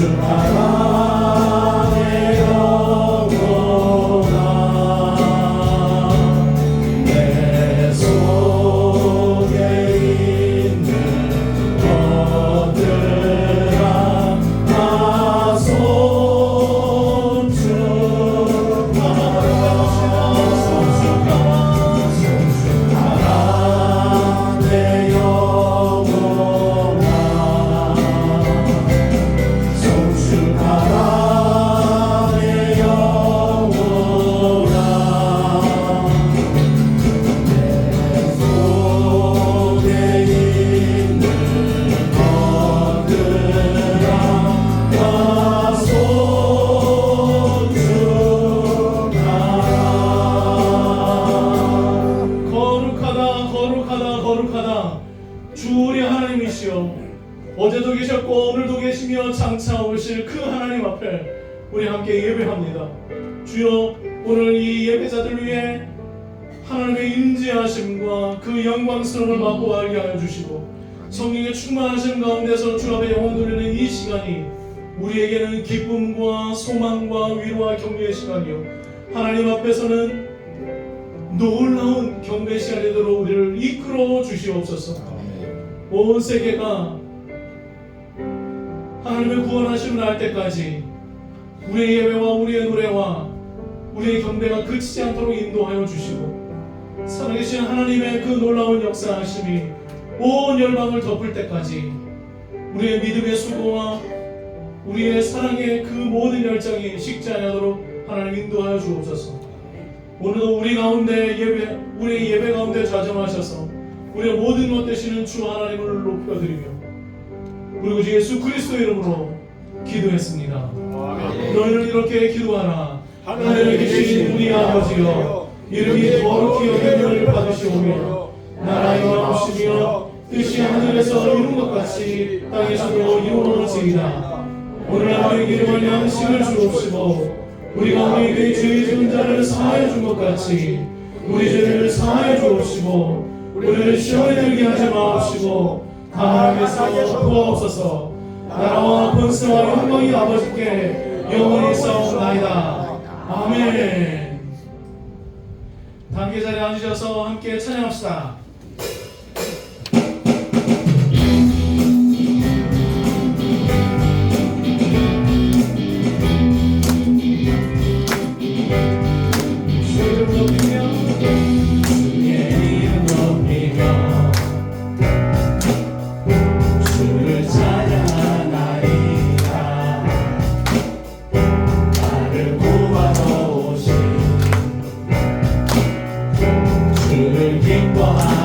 송축하라 내 영혼아 내 속에 있는 것들아 다 송축하라 내 영혼아 송축하라 내 영혼아 내 속에 있는 것들아 다 송축하라 거룩하다 거룩하다 거룩하다 주 우리 하나님이시여 어제도 계셨고 오늘도 계시며 장차 오실 그 하나님 앞에 우리 함께 예배합니다. 주여 오늘 이 예배자들 위해 하나님의 인지하심과 그 영광스러움을 맛보아 알게 하여 주시고 성령의 충만하심 가운데서 주 앞에 영혼 돌리는 이 시간이 우리에게는 기쁨과 소망과 위로와 격려의 시간이요 하나님 앞에서는 놀라운 경배 시간이 되도록 우리를 이끌어 주시옵소서. 온 세계가 하나님의 구원하심을 알 때까지 우리의 예배와 우리의 노래와 우리의 경배가 그치지 않도록 인도하여 주시고 살아계신 하나님의 그 놀라운 역사하심이 온 열방을 덮을 때까지 우리의 믿음의 수고와 우리의 사랑의 그 모든 열정이 식지 않도록 하나님 인도하여 주옵소서. 오늘도 우리 가운데 우리의 예배 가운데 좌정하셔서 우리의 모든 것 되시는 주 하나님을 높여드리며 그리고 주 예수 그리스도 이름으로 기도했습니다. 너희는 이렇게 기도하라. 하늘에 계신 우리 아버지여 이름이 거룩히 여김을 받으시오며 나라가 임하옵시며 뜻이 하늘에서 이룬 것 같이 땅에서도 이루어지이다. 오늘 우리에게 일용할 양식을 주옵시고 우리가 우리에게 죄 지은 자를 사하여 준 것 같이 우리 죄를 사하여 주옵시고 우리를 시험에 들게 하지 마옵시고 다함에서 구하옵소서. 나라와 권세와 영광이 아버지께 영원히 있사옵나이다. 아멘. 단계 자리에 앉으셔서 함께 찬양합시다. 주를 기뻐하라.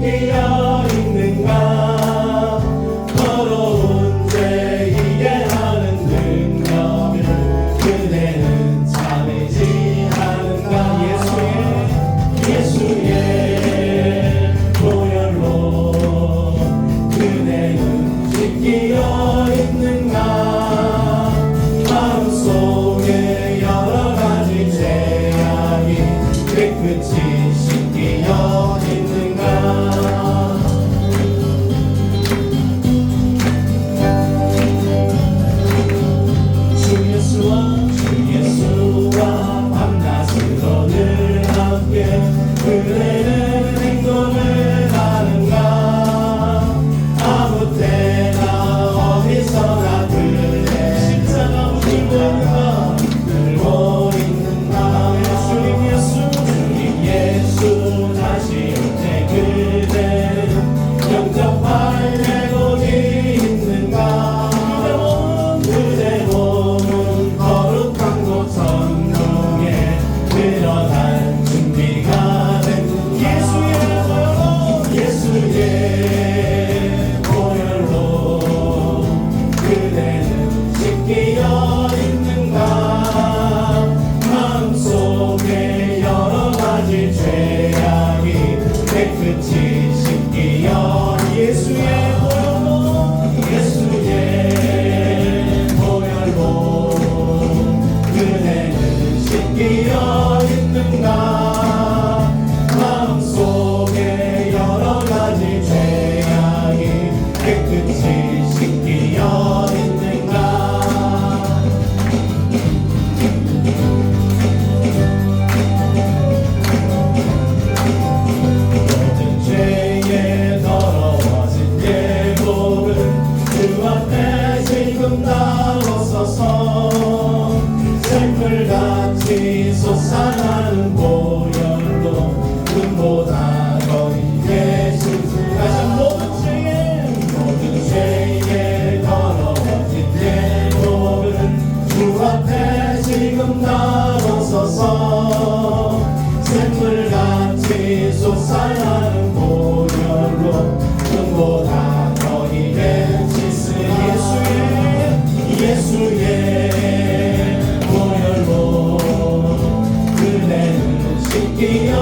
씻기려 있는가 더러운 죄 이해하는 능력을 그대는 참이지 않은가 예수의 보혈로 그대는 씻기려 있는가 마음속에 여러 가지 죄악이 깨끗이 씻기려 있는가 주 예수와 밤낮으로 늘 함께 그대는 행동을 하는가 아무 때나 어디서나 그대 십자가 들고 있는가 주님 예수 다시 올 때 그대는 영접할 내고지 있는가 그대 몸은 거룩한 곳 성령에 드러날 준비가 된 예수의 보혈로 그대는 씻기려 있는가 마음속에 여러 가지 죄악이 깨끗이 씻기려 예수의 보혈로 그대는 씻기려 있는가 마음속에 여러 가지 죄악이 깨끗이 씻기려 있는가 모든 죄에 더러워진 예복은 주 앞에 지금 다 벗어서 샘물같이 솟아나는 보혈로 금보다 더 이게 신실하신 모든 죄에 더러워진 예복은 주 앞에 지금 다 벗어서 샘물같이 솟아나는 보혈로 금보다 더 이게 예수의 보혈로 그대는 씻기려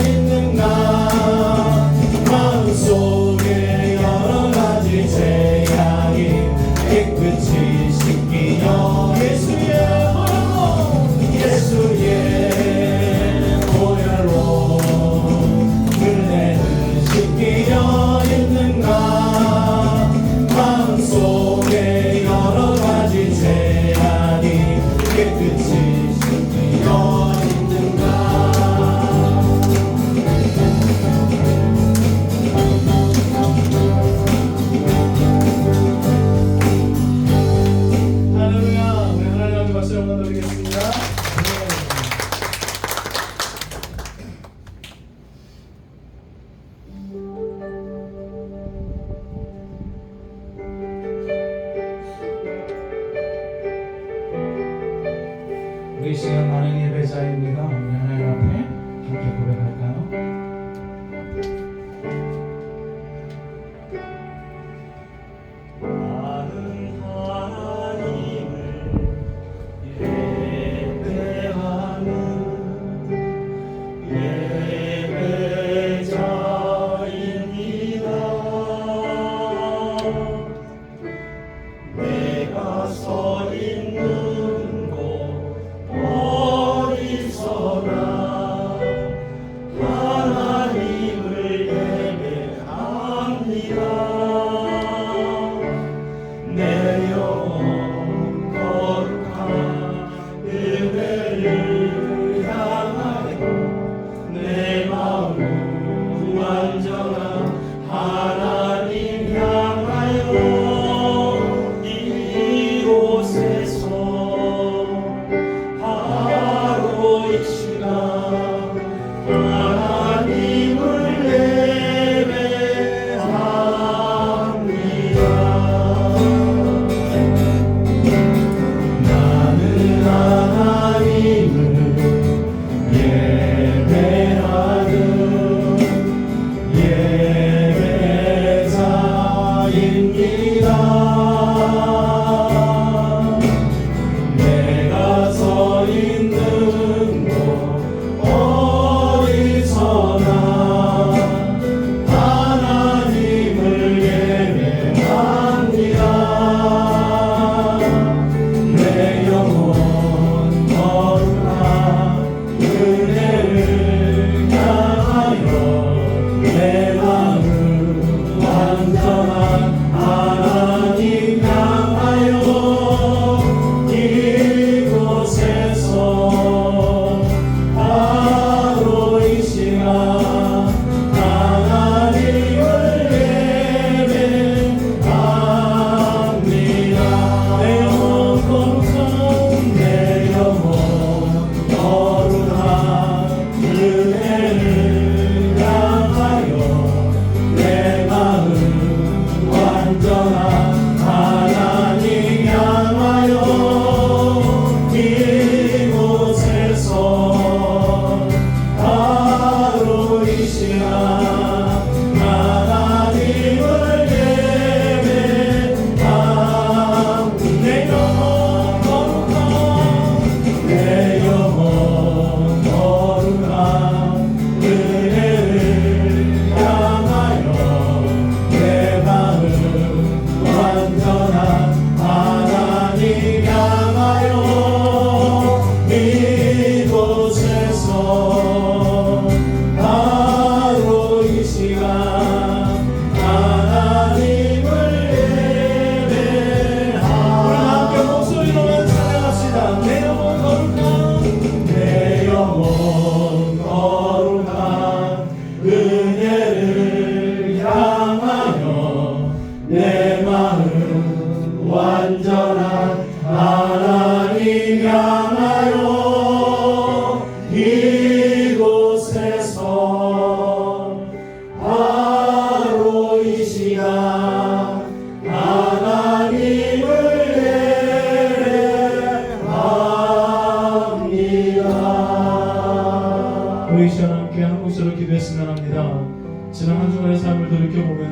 있는가 마음속에 여러 가지 죄악이 깨끗이 씻기려 예수의 보혈로 그대는 씻기려 있는가 마음속에 여러 가지 죄악이 깨끗이 씻기려 있는가 할렐루야 우리 하나님 앞에 박수 한번 드리겠습니다. 우리 시간 많은 예배자입니다. 우리 하나님 앞에 함께 고백할까요? 많은 하나님을 예배하는 예배자입니다. 내가 서 있는 곳 어디서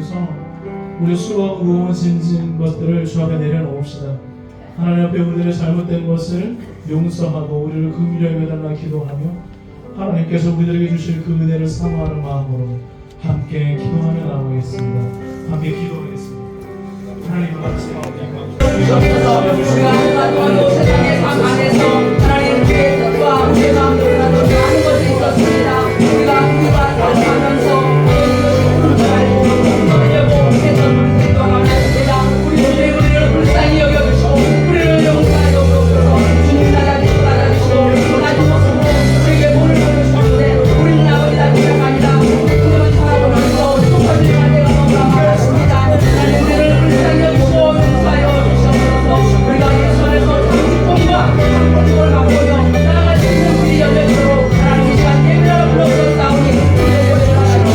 하면서 우리 수고하고 무거운 짐진 것들을 주 앞에 내려놓읍시다. 하나님 앞에 우리들의 잘못된 것을 용서하고 우리를 긍휼히 여겨달라 기도하며 하나님께서 우리들에게 주실 그 은혜를 사모하는 마음으로 함께 기도하며 나오겠습니다. 함께 기도하겠습니다. 하나님 같이 우리가 한동안 세상의 삶 안에서 하나님 주의 뜻과 우리의 마음대로 나누지 않은 것이 있었습니다. 우리가 살아가면서 했던 우리들이 떠나겠습니다. 우리를 불쌍히 여겨주시고 우리를 용서하여 주옵소서. 주님 받아주시고 원하는 모습으로 우리에게 문을 열어주셨는데 우리는 아버지다 그냥 아니라 그들은 살아보면서 똑같은 때가 너무나 많았습니다. 하나님 우리를 불쌍히 여기시고 용서하여 주시옵소서. 우리가 예수 안에서 참주권과 참권을 갖고요 나아갈 수 있는 길이 열려있도록 하나님 이 시간 예배를 불러주셨사오니 우리의 요리를 하나님고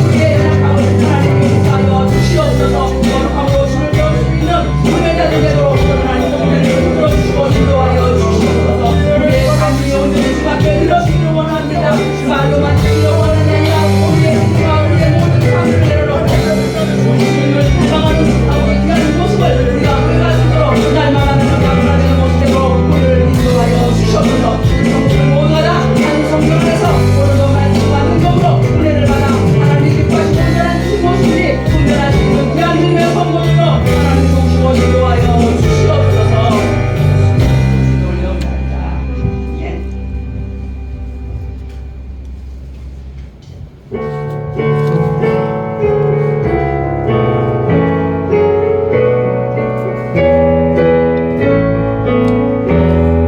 우리의 연약함을 하나님 용서하여 주시옵소서. 거룩하고 주를 배울 수 있는 은혜자들 되도록 하나님 우리를 풀어주시고 인도하여 주시옵소서. 우리의 삶이 온전히 주 앞에 드러지기를 원합니다. 말로만 듣기를 원하는 게 아니라 우리의 생각과 우리의 모든 삶을 내려놓고 주님을 닮아가는 아버지 귀한 모습을 우리가 회개할 수 있도록 날마다 하나님의 모습대로 우리를 인도하여 주시옵소서. 성도들 모두가 다 한 성경에서 오늘도 말씀과 능력으로 은혜를 받아 하나님 기뻐하시는 온전한 주신 모습이 분별할 수 있는 귀한 힘의 성도들로 하나님 도우시고 인도하여 주시옵소서. 올려옵나이다. 예.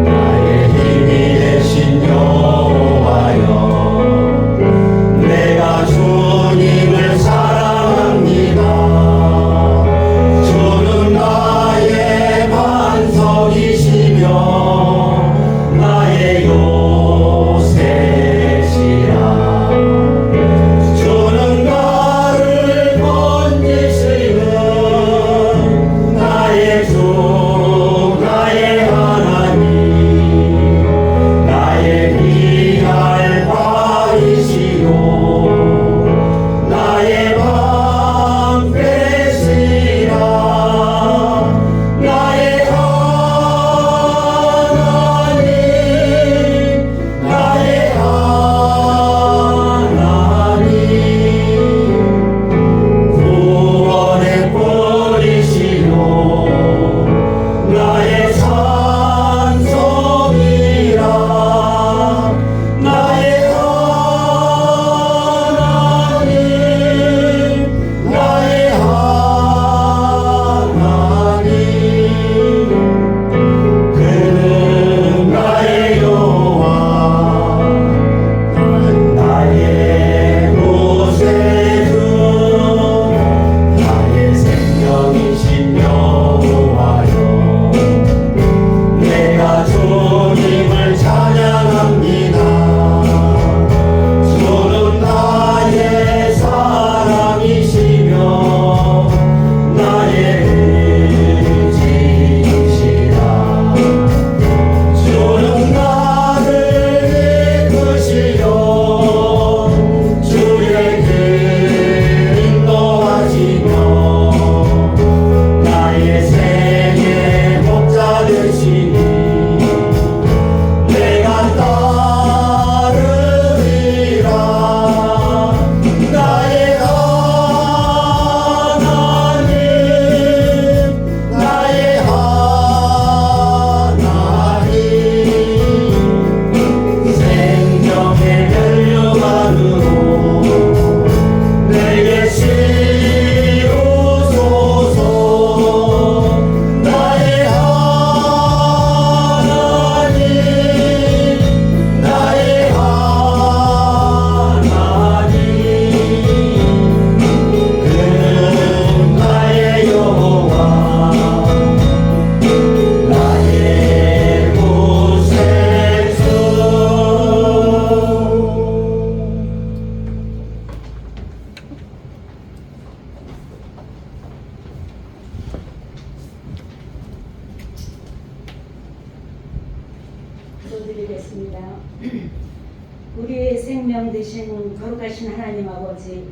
나의 힘이 되신 여호와여 내가 주님을 사랑합니다. 주는 나의 반석이시며 나의 요새시라. 주는 나를 건지시는 나의 주 나의 하나님 나의 피할 바이시요 나의 방패시라. 나의 하나님 나의 하나님 구원의 뿌리시요 나의 산성이라. 나의 하나님 나의 하나님 그는 나의 여호와 나의 구세주 나의 생명이신 여호와여 내가 주님을 찬양합니다. 주는 나의 사랑이시며 나의 의지이시라. 주는 나를 이끄시려 주의 길 인도하시며 나의 생의 목자 되시니 내가 따르리라. 나의 하나님 나의 하나님 생명의 멸류관으로 내게 씌우소서. 나의 하나님 나의 하나님 그는 나의 여호와 나의 구세주. 기도드리겠습니다. 우리의 생명 되신 거룩하신 하나님 아버지,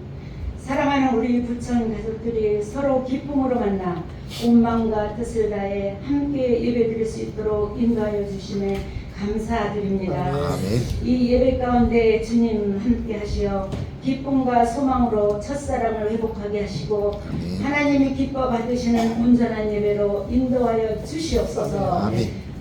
사랑하는 우리 부천 가족들이 서로 기쁨으로 만나 온 마음과 뜻을 다해 함께 예배드릴 수 있도록 인도하여 주심에 감사드립니다. 이 예배 가운데 주님 함께 하시어 기쁨과 소망으로 첫사랑을 회복하게 하시고 하나님이 기뻐 받으시는 온전한 예배로 인도하여 주시옵소서.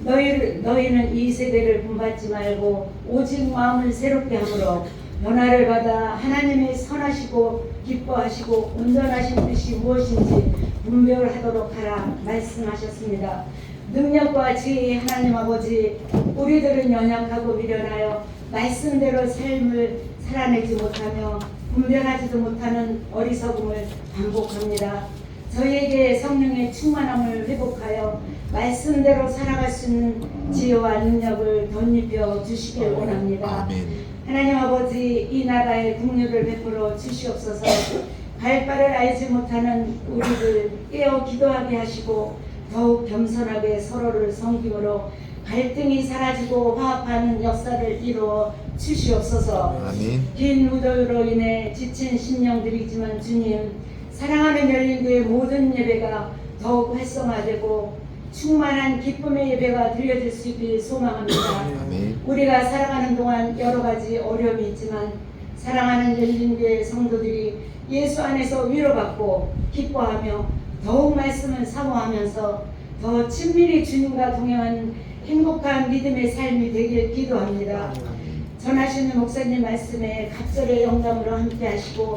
너희는 이 세대를 본받지 말고 오직 마음을 새롭게 함으로 변화를 받아 하나님의 선하시고 기뻐하시고 온전하신 뜻이 무엇인지 분별하도록 하라 말씀하셨습니다. 능력과 지혜의 하나님 아버지, 우리들은 연약하고 미련하여 말씀대로 삶을 살아내지 못하며 분별하지도 못하는 어리석음을 반복합니다. 저희에게 성령의 충만함을 회복하여 말씀대로 살아갈 수 있는 지혜와 능력을 덧입혀 주시길 원합니다. 하나님 아버지, 이 나라에 긍휼을 베풀어 주시옵소서. 갈 바를 알지 못하는 우리를 깨어 기도하게 하시고 더욱 겸손하게 서로를 섬김으로 갈등이 사라지고 화합하는 역사를 이루어 주시옵소서. 긴 무더위로 인해 지친 심령들이지만 주님, 사랑하는 열린교회 모든 예배가 더욱 활성화되고 충만한 기쁨의 예배가 들려질 수 있길 소망합니다. 우리가 살아가는 동안 여러 가지 어려움이 있지만 사랑하는 열린교회 성도들이 예수 안에서 위로받고 기뻐하며 더욱 말씀을 사모하면서 더 친밀히 주님과 동행하는 행복한 믿음의 삶이 되길 기도합니다. 전하시는 목사님 말씀에 갑절의 영감으로 함께 하시고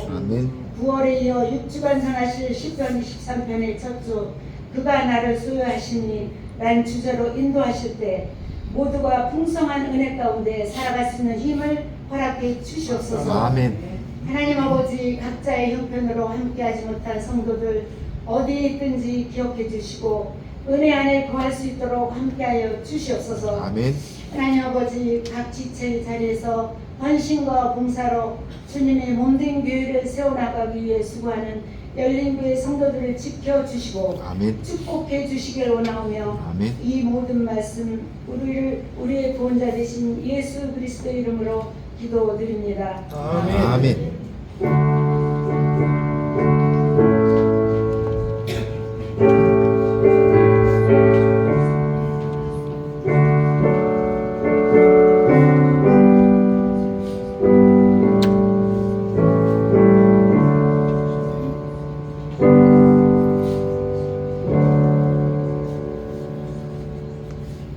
9월에 이어 6주간 전하실 시편 23편의 첫 주 그가 나를 소유하시니 란 주제로 인도하실 때 모두가 풍성한 은혜 가운데 살아갈 수 있는 힘을 허락해 주시옵소서. 하나님 아버지, 각자의 형편으로 함께하지 못한 성도들 어디에 있든지 기억해 주시고 은혜 안에 거할 수 있도록 함께하여 주시옵소서. 하나님 아버지, 각 지체의 자리에서 헌신과 봉사로 주님의 몸된 교회를 세워나가기 위해 수고하는 열린교회 성도들을 지켜주시고 축복해 주시길 원하오며 이 모든 말씀 우리의 구원자 되신 예수 그리스도 이름으로 기도드립니다. 아멘.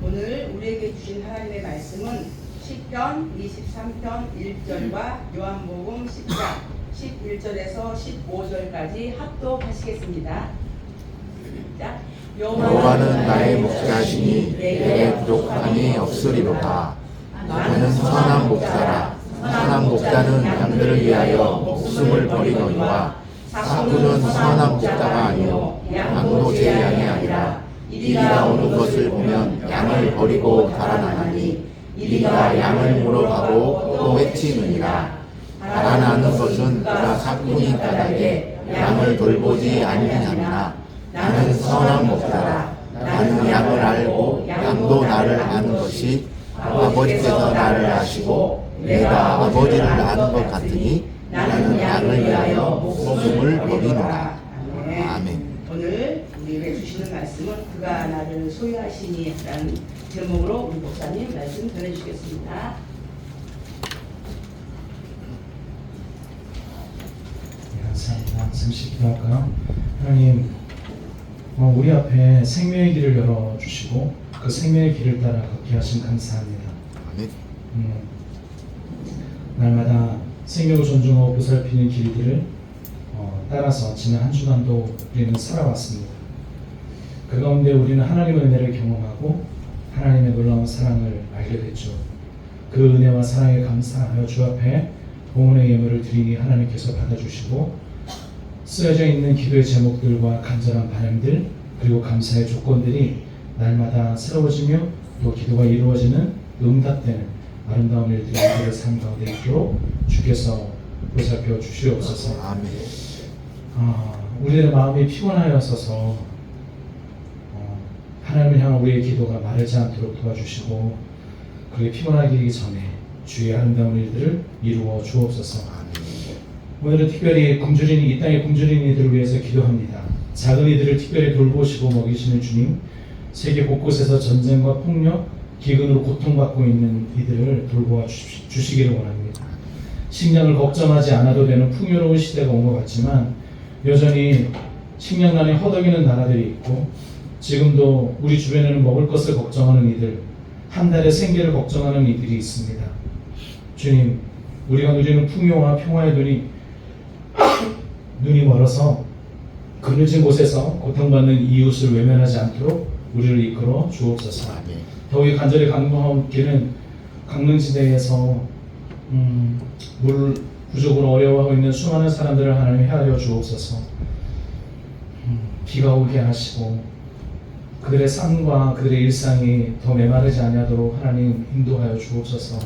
오늘 우리에게 주신 하나님의 말씀은 시편 23편 1절과 요한복음 10장 11절에서 15절까지 합독하시겠습니다. 자, 여호와는 나의 목자시니 내게 부족함이 없으리로다. 나는 선한 목자라. 선한 목자는 양들을 위하여 목숨을 버리거니와 사꾼은 선한 목자가 아니요 양도 제 양이 아니라 이리가 오는 것을 보면 양을 버리고 달아나나니 이리가 양을 물어가고 또 해치느니라. 달아나는 것은 그가 사꾼이 까닭에 양을 돌보지 아니하니라. 나는 선한 목자라. 나는 양을 알고 양도 나를 아는 것이 아버지께서 나를 아시고 내가 아버지를 아는 것 같으니 나는 양을 위하여 목숨을 버리노라. 아멘. 오늘 우리에게 주시는 말씀은 그가 나를 소유하시니 라는 제목으로 우리 목사님 말씀 전해주시겠습니다. 감사합니다. 잠시 기도할까요? 하나님, 우리 앞에 생명의 길을 열어주시고 그 생명의 길을 따라 걷게 하신 감사합니다. 아멘. 날마다 생명을 존중하고 보살피는 길들을 따라서 지난 한 주간도 우리는 살아왔습니다. 그 가운데 우리는 하나님의 은혜를 경험하고 하나님의 놀라운 사랑을 알게 됐죠. 그 은혜와 사랑에 감사하여 주 앞에 봉헌의 예물을 드리니 하나님께서 받아주시고 쓰여져 있는 기도의 제목들과 간절한 바람들 그리고 감사의 조건들이 날마다 새로워지며 또 기도가 이루어지는 응답되는 아름다운 일들이 우리의 삶 가운데 있도록 주께서 보살펴 주시옵소서. 아멘. 우리의 마음이 피곤하였어서 하나님을 향한 우리의 기도가 마르지 않도록 도와주시고 그게 피곤하기 전에 주의 아름다운 일들을 이루어 주옵소서. 오늘은 특별히 굶주린 이 땅의 굶주린 이들을 위해서 기도합니다. 작은 이들을 특별히 돌보시고 먹이시는 주님, 세계 곳곳에서 전쟁과 폭력, 기근으로 고통받고 있는 이들을 돌보아 주시기를 원합니다. 식량을 걱정하지 않아도 되는 풍요로운 시대가 온 것 같지만 여전히 식량난에 허덕이는 나라들이 있고 지금도 우리 주변에는 먹을 것을 걱정하는 이들, 한 달의 생계를 걱정하는 이들이 있습니다. 주님, 우리가 누리는 풍요와 평화의 눈이 멀어서 그늘진 곳에서 고통받는 이웃을 외면하지 않도록 우리를 이끌어 주옵소서. 더욱이 간절히 강구하옵기는 강릉지대에서 물 부족으로 어려워하고 있는 수많은 사람들을 하나님 헤아려 주옵소서. 비가 오게 하시고 그들의 삶과 그들의 일상이 더 메마르지 아니하도록 하나님 인도하여 주옵소서.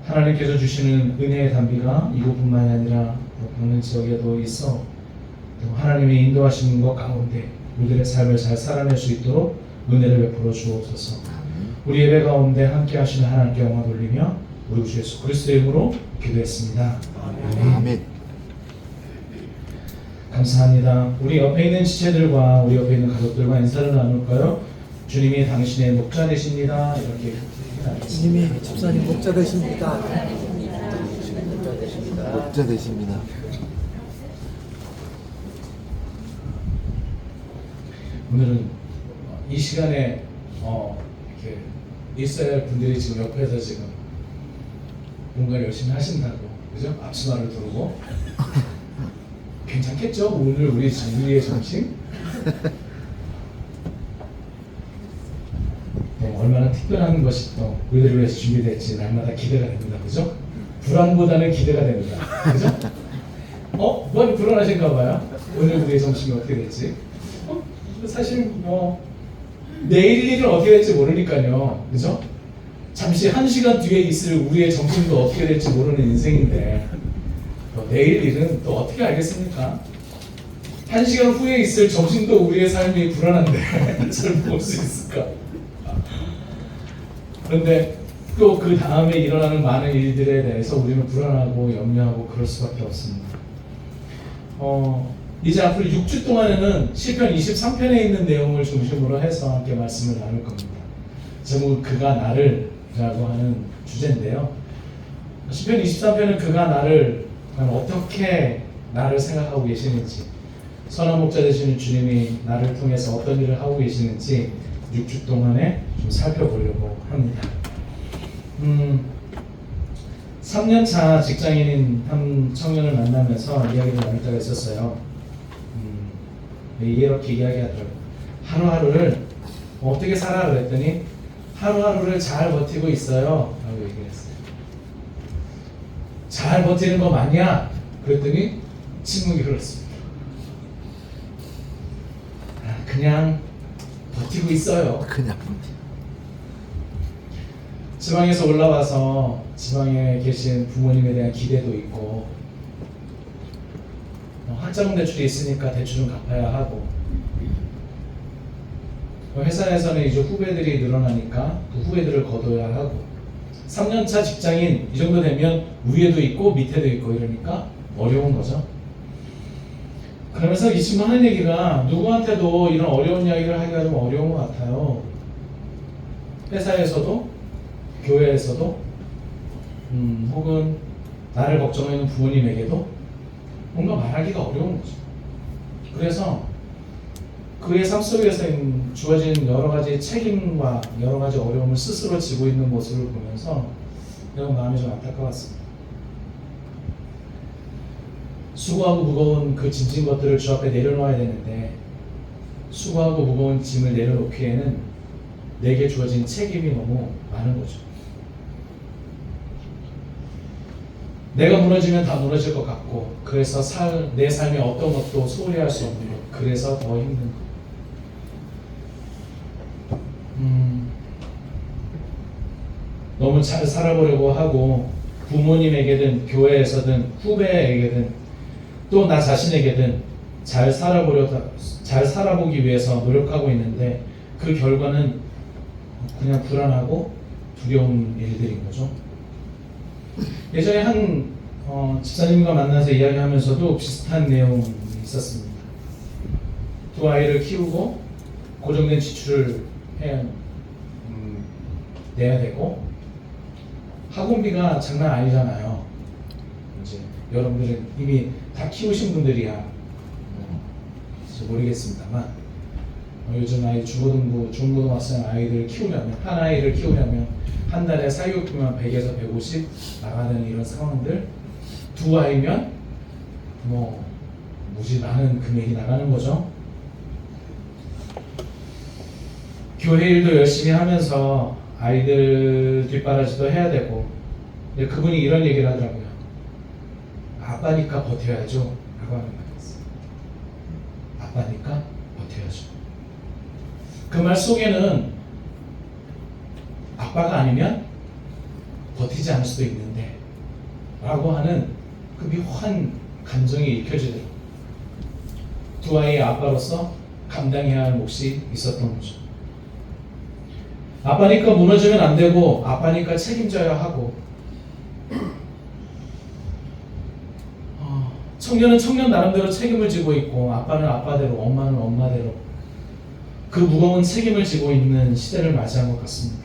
하나님께서 주시는 은혜의 단비가 이곳뿐만이 아니라 강릉 지역에도 있어 또 하나님의 인도하시는 것 가운데 우리들의 삶을 잘 살아낼 수 있도록 은혜를 베풀어 주옵소서. 우리 예배 가운데 함께 하시는 하나님께 영광 돌리며 우리 주 예수 그리스도의 이름으로 기도했습니다. 아멘. 감사합니다. 우리 옆에 있는 지체들과 우리 옆에 있는 가족들과 인사를 나눌까요? 주님이 당신의 목자 되십니다. 이렇게 하겠습니다. 주님이 집사님 목자 되십니다. 목자 되십니다. 오늘은 이 시간에 이렇게 있어야 할 분들이 지금 옆에서 지금 뭔가 열심히 하신다고, 그죠? 앞치마를 두르고 괜찮겠죠? 오늘 우리의 점심? 얼마나 특별한 것이 또 우리들을 위해서 준비될지 날마다 기대가 됩니다, 그죠? 불안보다는 기대가 됩니다, 그죠? 많이 불안하신가 봐요. 오늘 우리의 점심이 어떻게 될지. 사실 내일 일은 어떻게 될지 모르니까요, 그죠? 잠시 1시간 뒤에 있을 우리의 점심도 어떻게 될지 모르는 인생인데 내일 일은 또 어떻게 알겠습니까? 1시간 후에 있을 점심도 우리의 삶이 불안한데 잘 볼 수 있을까? 그런데 또 그 다음에 일어나는 많은 일들에 대해서 우리는 불안하고 염려하고 그럴 수밖에 없습니다. 이제 앞으로 6주 동안에는 시편 23편에 있는 내용을 중심으로 해서 함께 말씀을 나눌 겁니다. 제목 그가 나를 라고 하는 주제인데요. 시편 23편은 그가 나를 어떻게 나를 생각하고 계시는지, 선한 목자 되시는 주님이 나를 통해서 어떤 일을 하고 계시는지 6주 동안에 좀 살펴보려고 합니다. 3년차 직장인인 한 청년을 만나면서 이야기를 나눌 때가 있었어요. 이렇게 이야기하더라고요. 하루하루를 어떻게 살아? 그랬더니 하루하루를 잘 버티고 있어요 라고 얘기를 했어요. 잘 버티는 거 맞냐? 그랬더니 침묵이 흘렀습니다. 그냥 버티고 있어요. 그냥 버티. 지방에서 올라와서 지방에 계신 부모님에 대한 기대도 있고 학자금 대출이 있으니까 대출은 갚아야 하고 회사에서는 이제 후배들이 늘어나니까 그 후배들을 거둬야 하고 3년차 직장인 이 정도 되면 위에도 있고 밑에도 있고 이러니까 어려운 거죠. 그러면서 이 친구 하는 얘기가 누구한테도 이런 어려운 이야기를 하기가 좀 어려운 것 같아요. 회사에서도 교회에서도 혹은 나를 걱정하는 부모님에게도 뭔가 말하기가 어려운 거죠. 그래서 그의 삶 속에서 주어진 여러 가지 책임과 여러 가지 어려움을 스스로 지고 있는 모습을 보면서 내가 마음이 좀 안타까웠습니다. 수고하고 무거운 그 짐진 것들을 주 앞에 내려놓아야 되는데 수고하고 무거운 짐을 내려놓기에는 내게 주어진 책임이 너무 많은 거죠. 내가 무너지면 다 무너질 것 같고 그래서 내 삶에 어떤 것도 소홀히 할 수 없는 것, 그래서 더 힘든 것. 너무 잘 살아보려고 하고 부모님에게든 교회에서든 후배에게든 또 나 자신에게든 잘 살아보기 위해서 노력하고 있는데 그 결과는 그냥 불안하고 두려운 일들인 거죠. 예전에 한 집사님과 만나서 이야기하면서도 비슷한 내용이 있었습니다. 두 아이를 키우고 고정된 지출을 내야 되고 학원비가 장난 아니잖아요. 이제 여러분들은 이미 다 키우신 분들이야 모르겠습니다만 요즘 아이 중고등학생 아이들 키우려면 한 아이를 키우려면 한 달에 사교육비만 100에서 150 나가는 이런 상황들 두 아이면 뭐 무지 많은 금액이 나가는 거죠. 교회 일도 열심히 하면서 아이들 뒷바라지도 해야 되고 근데 그분이 이런 얘기를 하더라고요. 아빠니까 버텨야죠 라고 하는 말이었어요. 아빠니까 버텨야죠. 그 말 속에는 아빠가 아니면 버티지 않을 수도 있는데 라고 하는 그 묘한 감정이 읽혀지더라고요. 두 아이의 아빠로서 감당해야 할 몫이 있었던 거죠. 아빠니까 무너지면 안 되고 아빠니까 책임져야 하고 청년은 청년 나름대로 책임을 지고 있고 아빠는 아빠대로 엄마는 엄마대로 그 무거운 책임을 지고 있는 시대를 맞이한 것 같습니다.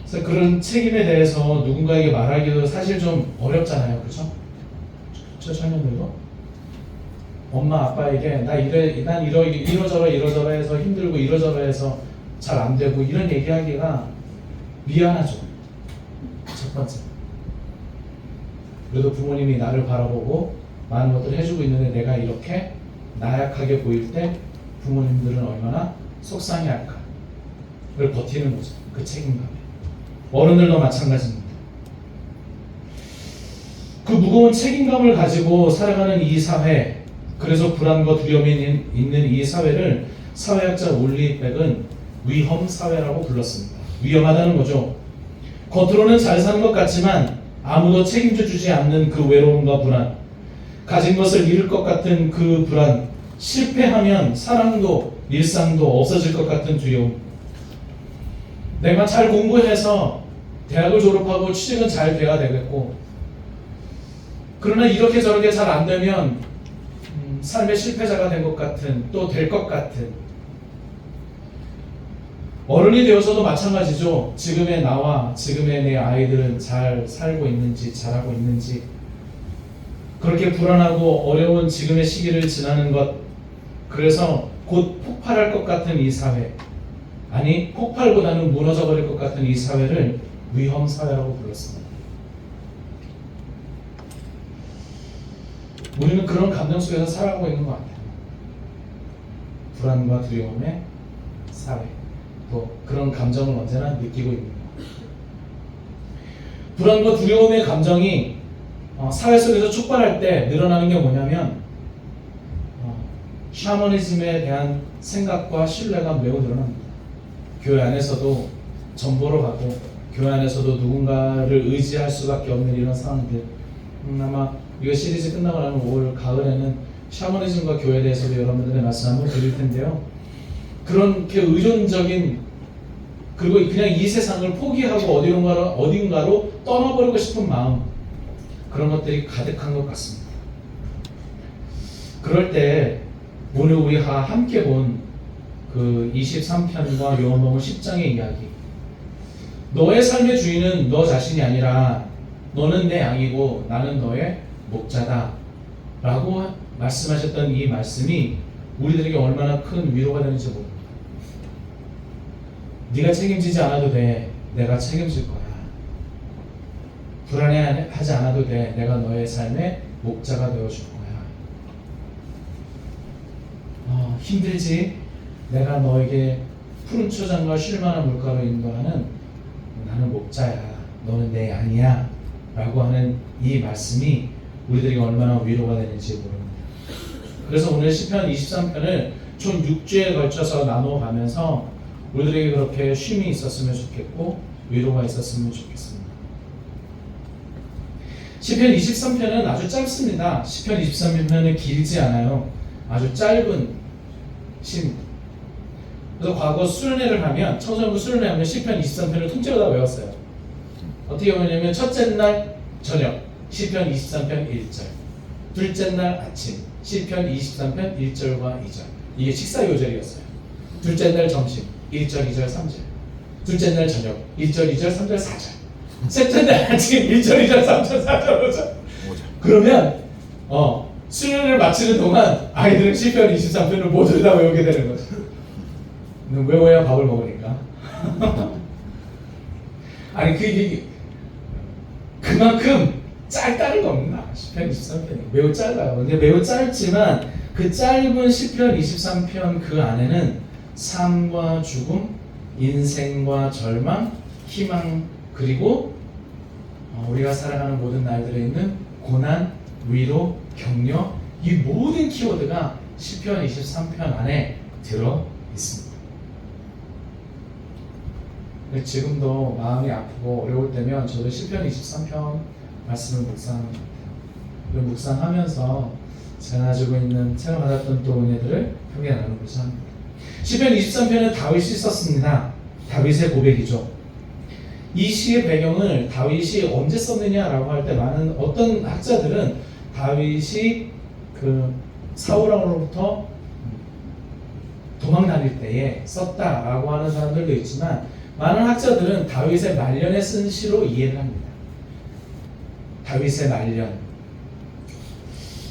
그래서 그런 책임에 대해서 누군가에게 말하기도 사실 좀 어렵잖아요. 그죠? 저 청년들도 엄마 아빠에게 난 이러저러 해서 힘들고 이러저러 해서 잘 안 되고 이런 얘기하기가 미안하죠. 첫 번째. 그래도 부모님이 나를 바라보고 많은 것들을 해주고 있는데 내가 이렇게 나약하게 보일 때 부모님들은 얼마나 속상해할까. 그걸 버티는 거죠. 그 책임감에. 어른들도 마찬가지입니다. 그 무거운 책임감을 가지고 살아가는 이 사회, 그래서 불안과 두려움이 있는 이 사회를 사회학자 올리백은 위험 사회라고 불렀습니다. 위험하다는 거죠. 겉으로는 잘 사는 것 같지만 아무도 책임져 주지 않는 그 외로움과 불안, 가진 것을 잃을 것 같은 그 불안, 실패하면 사랑도 일상도 없어질 것 같은 두려움, 내가 잘 공부해서 대학을 졸업하고 취직은 잘 돼야 되겠고 그러나 이렇게 저렇게 잘 안 되면 삶의 실패자가 된 것 같은 또 될 것 같은 어른이 되어서도 마찬가지죠. 지금의 나와 지금의 내 아이들은 잘 살고 있는지 잘하고 있는지 그렇게 불안하고 어려운 지금의 시기를 지나는 것 그래서 곧 폭발할 것 같은 이 사회 아니 폭발보다는 무너져버릴 것 같은 이 사회를 위험 사회라고 불렀습니다. 우리는 그런 감정 속에서 살아가고 있는 것 같아요. 불안과 두려움의 사회 또 그런 감정을 언제나 느끼고 있는 것 같아요. 불안과 두려움의 감정이 사회 속에서 촉발할 때 늘어나는 게 뭐냐면 샤머니즘에 대한 생각과 신뢰가 매우 늘어납니다. 교회 안에서도 전보러 가고 교회 안에서도 누군가를 의지할 수밖에 없는 이런 상황들 아마 이거 시리즈 끝나고 나면 올 가을에는 샤머니즘과 교회에 대해서도 여러분들의 말씀 한번 드릴 텐데요. 그렇게 의존적인 그리고 그냥 이 세상을 포기하고 어딘가로 떠나버리고 싶은 마음 그런 것들이 가득한 것 같습니다. 그럴 때 오늘 우리가 함께 본 그 23편과 요한복음 10장의 이야기 너의 삶의 주인은 너 자신이 아니라 너는 내 양이고 나는 너의 목자다 라고 말씀하셨던 이 말씀이 우리들에게 얼마나 큰 위로가 되는지 모릅니다. 네가 책임지지 않아도 돼. 내가 책임질 거야. 불안해하지 않아도 돼. 내가 너의 삶의 목자가 되어줄 거야. 힘들지? 내가 너에게 푸른 초장과 쉴만한 물가로 인도하는 나는 목자야. 너는 내 양이야. 라고 하는 이 말씀이 우리들에게 얼마나 위로가 되는지 모릅니다. 그래서 오늘 시편 23편을 총 6주에 걸쳐서 나눠가면서 우리들에게 그렇게 쉼이 있었으면 좋겠고 위로가 있었으면 좋겠습니다. 시편 23편은 아주 짧습니다. 시편 23편은 길지 않아요. 아주 짧은 시입니다. 그래서 과거 수련회를 하면 청소년부 수련회 하면 시편 23편을 통째로 다 외웠어요. 어떻게 보냐면 첫째 날 저녁 시편 23편 1절, 둘째 날 아침 시편 23편 1절과 2절. 이게 식사 요절이었어요. 둘째 날 점심 1절, 2절, 3절. 둘째 날 저녁 1절, 2절, 3절, 4절. 셋째 날 아침 1절, 2절, 3절, 4절, 5절. 그러면 수련을 마치는 동안 아이들은 시편 23편을 모두 다 외우게 되는 거죠. 외워야 밥을 먹으니까. 아니 그만큼 짧다는 겁니다. 시편 23편이 매우 짧아요. 근데 매우 짧지만 그 짧은 시편 23편 그 안에는 삶과 죽음, 인생과 절망, 희망, 그리고 우리가 살아가는 모든 날들에 있는 고난, 위로, 격려, 이 모든 키워드가 시편 23편 안에 들어 있습니다. 지금도 마음이 아프고 어려울 때면 저도 시편 23편 말씀을 묵상하면서 제가 가지고 있는 제가 받았던 또 은혜들을 함께 나누고자 합니다. 시편 23편은 다윗이 썼습니다. 다윗의 고백이죠. 이 시의 배경을 다윗이 언제 썼느냐라고 할 때 많은 어떤 학자들은 다윗이 그 사울왕으로부터 도망 다닐 때에 썼다라고 하는 사람들도 있지만 많은 학자들은 다윗의 말년에 쓴 시로 이해를 합니다. 다윗의 말년.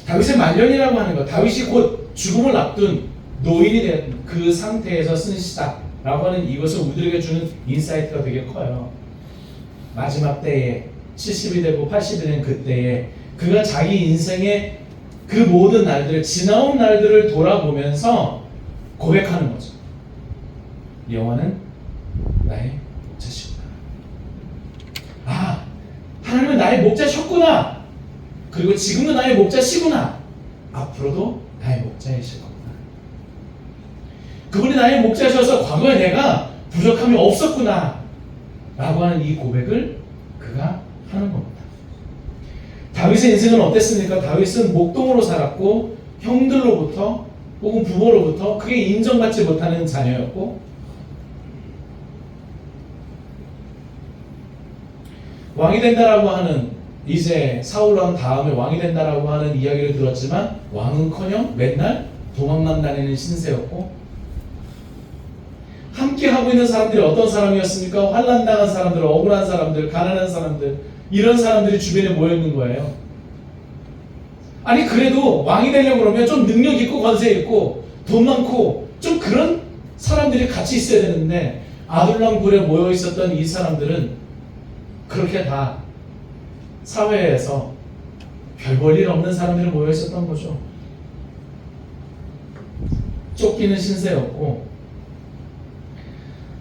다윗의 말년이라고 하는 것, 다윗이 곧 죽음을 앞둔 노인이 된 그 상태에서 쓴 시다라고 하는 이것을 우리들에게 주는 인사이트가 되게 커요. 마지막 때에 70이 되고 80이 된 그때에 그가 자기 인생의 그 모든 날들을, 지나온 날들을 돌아보면서 고백하는 거죠. 여호와는 나의 목자시구나. 아, 하나님은 나의 목자셨구나. 그리고 지금도 나의 목자시구나. 앞으로도 나의 목자이실 겁니다. 그분이 나의 목자셔서 과거에 내가 부족함이 없었구나 라고 하는 이 고백을 그가 하는 겁니다. 다윗의 인생은 어땠습니까? 다윗은 목동으로 살았고 형들로부터 혹은 부모로부터 크게 인정받지 못하는 자녀였고 왕이 된다라고 하는, 이제 사울왕 다음에 왕이 된다라고 하는 이야기를 들었지만 왕은커녕 맨날 도망만 다니는 신세였고, 함께 하고 있는 사람들이 어떤 사람이었습니까? 환난당한 사람들, 억울한 사람들, 가난한 사람들, 이런 사람들이 주변에 모여 있는 거예요. 아니 그래도 왕이 되려고 그러면 좀 능력 있고 권세 있고 돈 많고 좀 그런 사람들이 같이 있어야 되는데, 아둘람 굴에 모여 있었던 이 사람들은 그렇게 다 사회에서 별 볼 일 없는 사람들이 모여 있었던 거죠. 쫓기는 신세였고,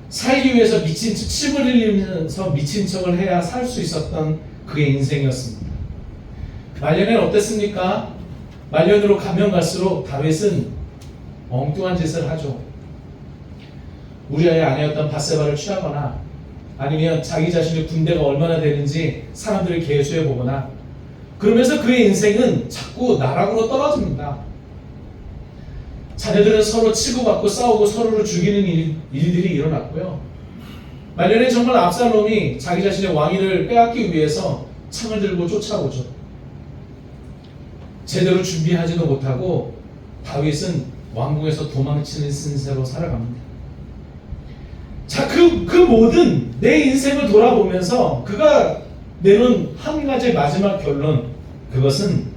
살기 위해서 미친 척, 침을 흘리면서 미친 척을 해야 살 수 있었던 그의 인생이었습니다. 말년에는 어땠습니까? 말년으로 가면 갈수록 다윗은 엉뚱한 짓을 하죠. 우리아의 아내였던 밧세바를 취하거나, 아니면 자기 자신의 군대가 얼마나 되는지 사람들을 계수해 보거나, 그러면서 그의 인생은 자꾸 나락으로 떨어집니다. 자녀들은 서로 치고받고 싸우고 서로를 죽이는 일들이 일어났고요. 말년에 정말 압살롬이 자기 자신의 왕위를 빼앗기 위해서 창을 들고 쫓아오죠. 제대로 준비하지도 못하고 다윗은 왕궁에서 도망치는 신세로 살아갑니다. 자, 그 모든 내 인생을 돌아보면서 그가 내놓은 한 가지 마지막 결론, 그것은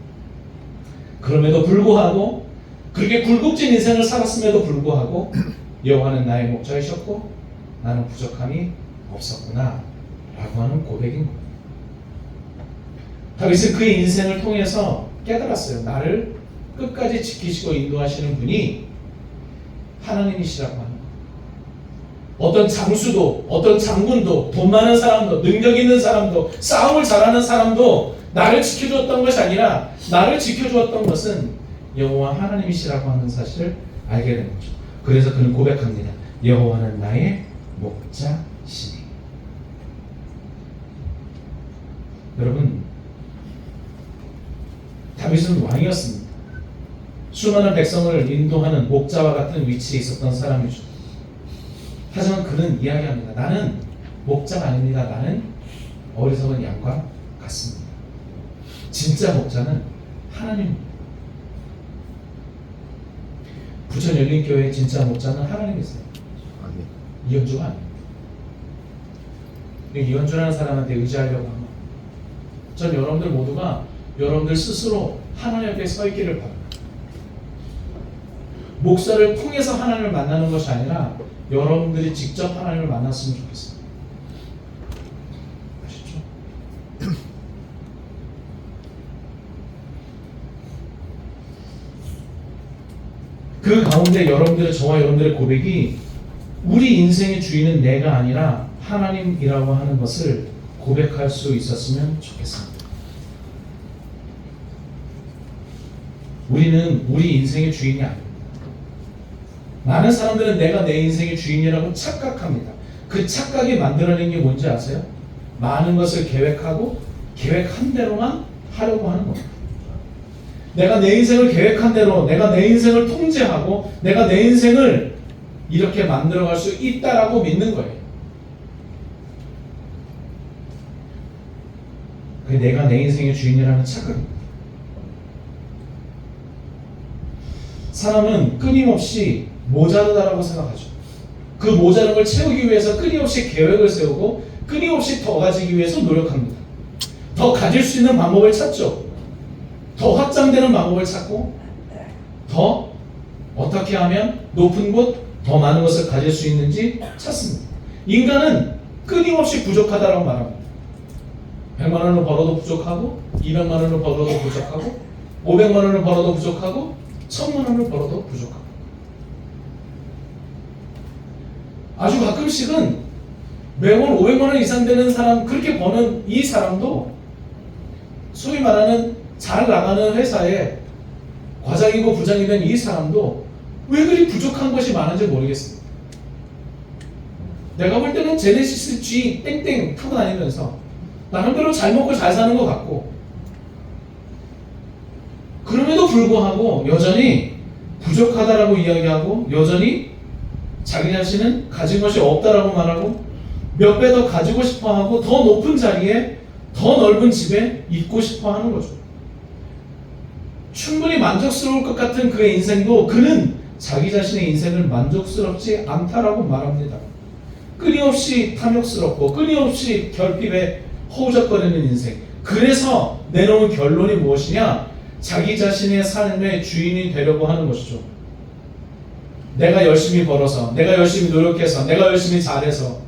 그럼에도 불구하고, 그렇게 굴곡진 인생을 살았음에도 불구하고 여호와는 나의 목자이셨고 나는 부족함이 없었구나 라고 하는 고백인 겁니다. 다윗은 그의 인생을 통해서 깨달았어요. 나를 끝까지 지키시고 인도하시는 분이 하나님이시라고 하는 것. 어떤 장수도, 어떤 장군도, 돈 많은 사람도, 능력 있는 사람도, 싸움을 잘하는 사람도 나를 지켜주었던 것이 아니라, 나를 지켜주었던 것은 여호와 하나님이시라고 하는 사실을 알게 된 거죠. 그래서 그는 고백합니다. 여호와는 나의 목자시니. 여러분, 다윗은 왕이었습니다. 수많은 백성을 인도하는 목자와 같은 위치에 있었던 사람이죠. 하지만 그는 이야기합니다. 나는 목자가 아닙니다. 나는 어리석은 양과 같습니다. 진짜 목자는 하나님입니다. 부천 열린교회의 진짜 목자는 하나님이세요. 아멘. 이현주가 아닙니다. 이현주라는 사람한테 의지하려고 합니다. 전 여러분들 모두가 여러분들 스스로 하나님 앞에 서 있기를 바랍니다. 목사를 통해서 하나님을 만나는 것이 아니라 여러분들이 직접 하나님을 만났으면 좋겠습니다. 아시죠? 그 가운데 여러분들의 저와 여러분들의 고백이 우리 인생의 주인은 내가 아니라 하나님이라고 하는 것을 고백할 수 있었으면 좋겠습니다. 우리는 우리 인생의 주인이 아닙니다. 많은 사람들은 내가 내 인생의 주인이라고 착각합니다. 그 착각이 만들어낸 게 뭔지 아세요? 많은 것을 계획하고 계획한 대로만 하려고 하는 겁니다. 내가 내 인생을 계획한 대로, 내가 내 인생을 통제하고 내가 내 인생을 이렇게 만들어갈 수 있다라고 믿는 거예요. 그게 내가 내 인생의 주인이라는 착각입니다. 사람은 끊임없이 모자르다라고 생각하죠. 그 모자른 걸 채우기 위해서 끊임없이 계획을 세우고 끊임없이 더 가지기 위해서 노력합니다. 더 가질 수 있는 방법을 찾죠. 더 확장되는 방법을 찾고 더 어떻게 하면 높은 곳, 더 많은 것을 가질 수 있는지 찾습니다. 인간은 끊임없이 부족하다라고 말합니다. 100만 원을 벌어도 부족하고 200만 원을 벌어도 부족하고 500만 원을 벌어도 부족하고 1000만 원을 벌어도 부족하고 아주 가끔씩은 매월 500만 원 이상 되는 사람, 그렇게 버는 이 사람도 소위 말하는 잘 나가는 회사에 과장이고 부장이 된 이 사람도 왜 그리 부족한 것이 많은지 모르겠습니다. 내가 볼 때는 제네시스 G 땡땡 타고 다니면서 나름대로 잘 먹고 잘 사는 것 같고, 그럼에도 불구하고 여전히 부족하다라고 이야기하고 여전히 자기 자신은 가진 것이 없다라고 말하고 몇 배 더 가지고 싶어하고 더 높은 자리에 더 넓은 집에 있고 싶어하는 거죠. 충분히 만족스러울 것 같은 그의 인생도 그는 자기 자신의 인생을 만족스럽지 않다라고 말합니다. 끊임없이 탐욕스럽고 끊임없이 결핍에 허우적거리는 인생. 그래서 내놓은 결론이 무엇이냐? 자기 자신의 삶의 주인이 되려고 하는 것이죠. 내가 열심히 벌어서, 내가 열심히 노력해서, 내가 열심히 잘해서,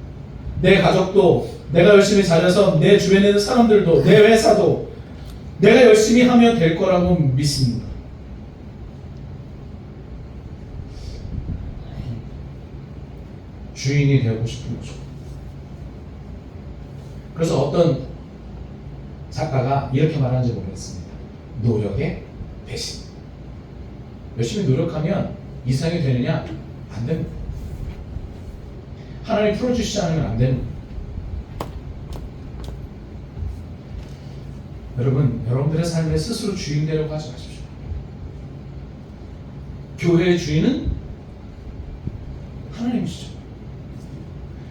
내 가족도 내가 열심히 잘해서 내 주변에 있는 사람들도 내 회사도 내가 열심히 하면 될 거라고 믿습니다. 주인이 되고 싶은 거죠. 그래서 어떤 작가가 이렇게 말하는지 모르겠습니다. 노력의 배신. 열심히 노력하면 이상이 되느냐? 안 됩니다. 하나님 풀어주시지 않으면 안 됩니다. 여러분, 여러분들의 삶에 스스로 주인 되려고 하지 마십시오. 교회의 주인은 하나님이시죠.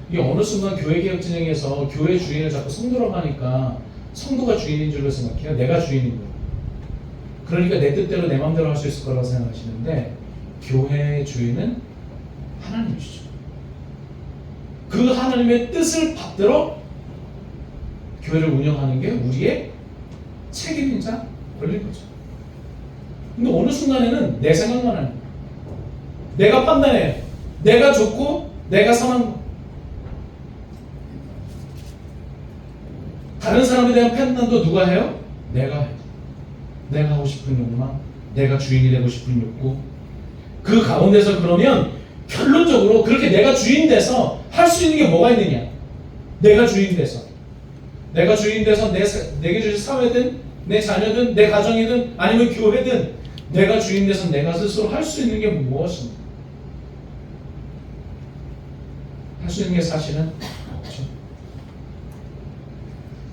이게 어느 순간 교회개혁 진영에서 교회 주인을 자꾸 성도라고 하니까 성도가 주인인 줄로 생각해요. 내가 주인인 거예요. 그러니까 내 뜻대로 내 마음대로 할 수 있을 거라고 생각하시는데, 교회의 주인은 하나님이시죠. 그 하나님의 뜻을 받들어 교회를 운영하는 게 우리의 책임이자 권리인 거죠. 근데 어느 순간에는 내 생각만 하는 거예요. 내가 판단해. 내가 좋고 내가 선한 거. 다른 사람에 대한 판단도 누가 해요? 내가 해요. 내가 하고 싶은 욕망, 내가 주인이 되고 싶은 욕구. 그 가운데서 그러면 결론적으로 그렇게 내가 주인 돼서 할 수 있는 게 뭐가 있느냐? 내가 주인 돼서 내게 주신 사회든 내 자녀든 내 가정이든 아니면 교회든 내가 주인 돼서 내가 스스로 할 수 있는 게 무엇입니까? 할 수 있는 게 사실은 없죠.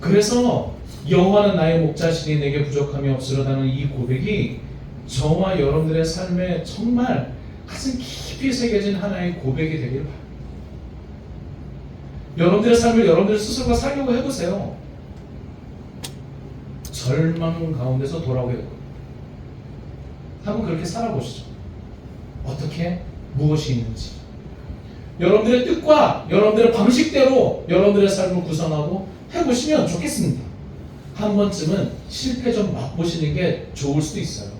그래서 여호와는 나의 목자시니 내게 부족함이 없으려다는 이 고백이 저와 여러분들의 삶에 정말 가슴 깊이 새겨진 하나의 고백이 되기를 바랍니다. 여러분들의 삶을 여러분들 스스로가 살려고 해보세요. 절망 가운데서 돌아오게 될 겁니다. 한번 그렇게 살아보시죠. 어떻게 무엇이 있는지 여러분들의 뜻과 여러분들의 방식대로 여러분들의 삶을 구성하고 해보시면 좋겠습니다. 한 번쯤은 실패 좀 맛보시는 게 좋을 수도 있어요.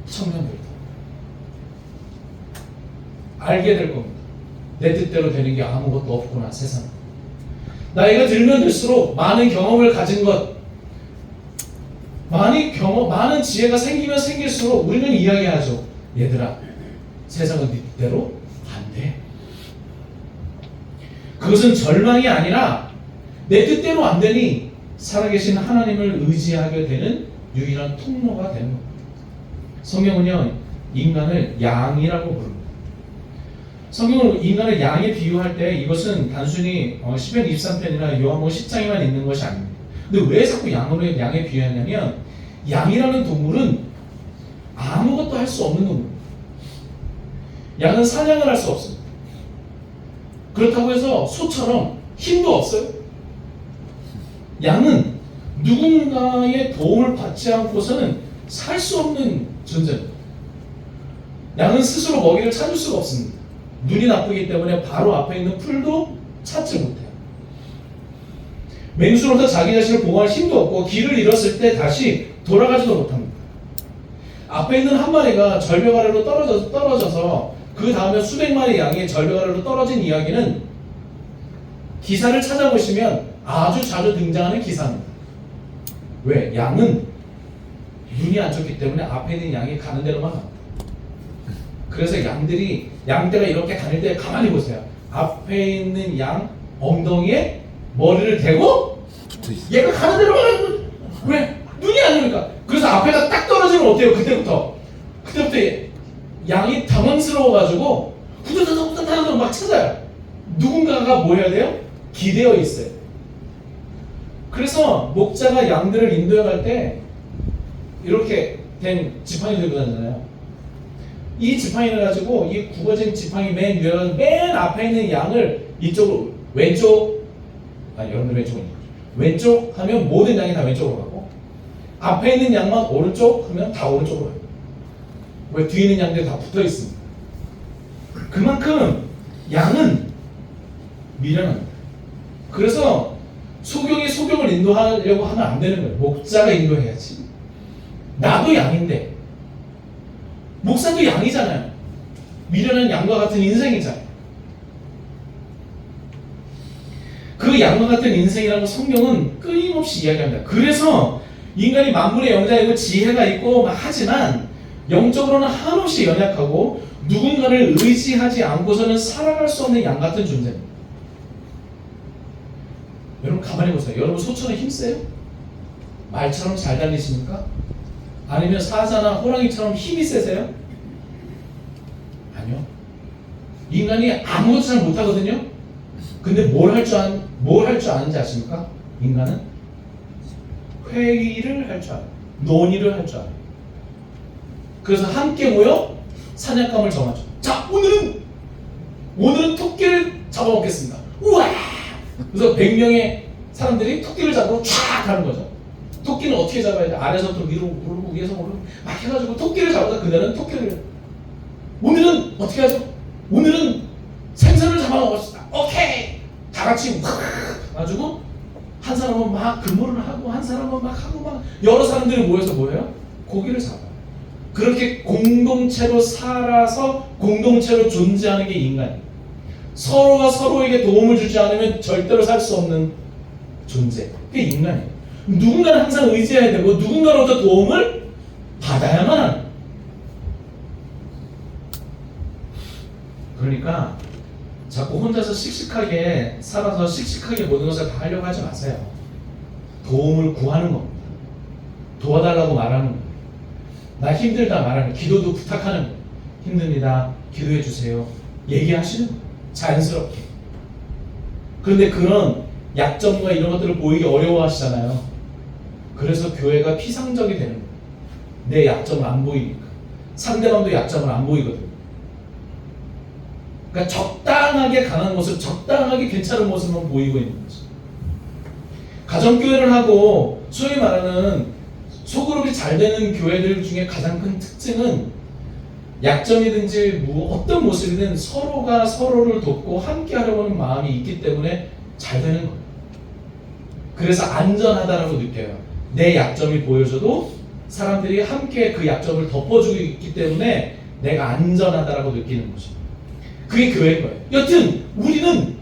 청년들도 알게 될 겁니다. 내 뜻대로 되는 게 아무것도 없구나 세상에. 나이가 들면 들수록 많은 경험을 가진 것, 많은 지혜가 생기면 생길수록 우리는 이야기하죠. 얘들아, 세상은 네 뜻대로 안 돼. 그것은 절망이 아니라 내 뜻대로 안 되니 살아계신 하나님을 의지하게 되는 유일한 통로가 되는 겁니다. 성경은요, 인간을 양이라고 부릅니다. 성경은 인간을 양에 비유할 때 이것은 단순히 시편 23편이나 요한복음 10장에만 있는 것이 아닙니다. 근데 왜 자꾸 양에 비유하냐면 양이라는 동물은 아무것도 할 수 없는 동물입니다. 양은 사냥을 할 수 없습니다. 그렇다고 해서 소처럼 힘도 없어요. 양은 누군가의 도움을 받지 않고서는 살 수 없는 존재입니다. 양은 스스로 먹이를 찾을 수가 없습니다. 눈이 나쁘기 때문에 바로 앞에 있는 풀도 찾지 못해요. 맹수로서 자기 자신을 보호할 힘도 없고 길을 잃었을 때 다시 돌아가지도 못합니다. 앞에 있는 한 마리가 절벽 아래로 떨어져서 그 다음에 수백 마리 양이 절벽 아래로 떨어진 이야기는 기사를 찾아보시면 아주 자주 등장하는 기사입니다. 왜? 양은 눈이 안 좋기 때문에 앞에 있는 양이 가는 대로만 갑니다. 그래서 양떼가 이렇게 다닐 때 가만히 보세요. 앞에 있는 양 엉덩이에 머리를 대고 얘가 가는 대로만 가는 거예요. 왜? 눈이 안 좋으니까. 그래서 앞에가 딱 떨어지면 어때요? 그때부터 양이 당황스러워가지고 후다다다다다다 막 찾아요. 누군가가 뭐 해야 돼요? 기대어 있어요. 그래서 목자가 양들을 인도해 갈 때 이렇게 된 지팡이 들고 다니잖아요. 이 지팡이를 가지고 이 굽어진 지팡이 맨 앞에 있는 양을 이쪽으로 여러분들 왼쪽 하면 모든 양이 다 왼쪽으로 가고 앞에 있는 양만 오른쪽 하면 다 오른쪽으로 가요. 왜? 뒤에 있는 양들이 다 붙어 있습니다. 그만큼 양은 미련합니다. 그래서 소경을 인도하려고 하면 안 되는 거예요. 목자가 인도해야지. 나도 양인데 목사도 양이잖아요. 미련한 양과 같은 인생이잖아요. 그 양과 같은 인생이라고 성경은 끊임없이 이야기합니다. 그래서 인간이 만물의 영장이고 지혜가 있고 하지만 영적으로는 한없이 연약하고 누군가를 의지하지 않고서는 살아갈 수 없는 양 같은 존재입니다. 여러분 가만히 보세요. 여러분 소처럼 힘세요? 말처럼 잘 달리십니까? 아니면 사자나 호랑이처럼 힘이 세세요? 아니요. 인간이 아무것도 잘 못하거든요. 근데 뭘 할 줄 아는지 아십니까? 인간은 회의를 할 줄 알아요. 논의를 할 줄 알아요. 그래서 함께 모여 사냥감을 정하죠. 자, 오늘은 토끼를 잡아먹겠습니다. 우와! 그래서 100명의 사람들이 토끼를 잡으러 쫙 가는 거죠. 토끼는 어떻게 잡아야 돼? 아래서부터 위로 오르고 위에서 오르고 막 해가지고 토끼를 잡아서 그날은 토끼를. 오늘은 어떻게 하죠? 오늘은 생선을 잡아먹읍시다. 오케이! 다 같이 가지고 한 사람은 막 근무를 하고 한 사람은 막 하고 막 여러 사람들이 모여서 뭐예요? 고기를 잡아요. 그렇게 공동체로 살아서 공동체로 존재하는 게 인간이에요. 서로가 서로에게 도움을 주지 않으면 절대로 살 수 없는 존재. 그게 인간이에요. 누군가는 항상 의지해야 되고 누군가로부터 도움을 받아야만 하는. 그러니까 자꾸 혼자서 씩씩하게 살아서 씩씩하게 모든 것을 다 하려고 하지 마세요. 도움을 구하는 겁니다. 도와달라고 말하는 겁니다. 나 힘들다 말하는 거예요. 기도도 부탁하는 거예요. 힘듭니다. 기도해 주세요. 얘기하시는 거예요. 자연스럽게. 그런데 그런 약점과 이런 것들을 보이기 어려워하시잖아요. 그래서 교회가 피상적이 되는 거예요. 내 약점을 안 보이니까. 상대방도 약점을 안 보이거든요. 그러니까 적당하게 강한 모습, 적당하게 괜찮은 모습만 보이고 있는 거죠. 가정교회를 하고 소위 말하는 소그룹이 잘 되는 교회들 중에 가장 큰 특징은 약점이든지 어떤 모습이든 서로가 서로를 돕고 함께 하려고 하는 마음이 있기 때문에 잘 되는 거예요. 그래서 안전하다라고 느껴요. 내 약점이 보여져도 사람들이 함께 그 약점을 덮어주고 있기 때문에 내가 안전하다라고 느끼는 거죠. 그게 교회인 거예요. 여튼 우리는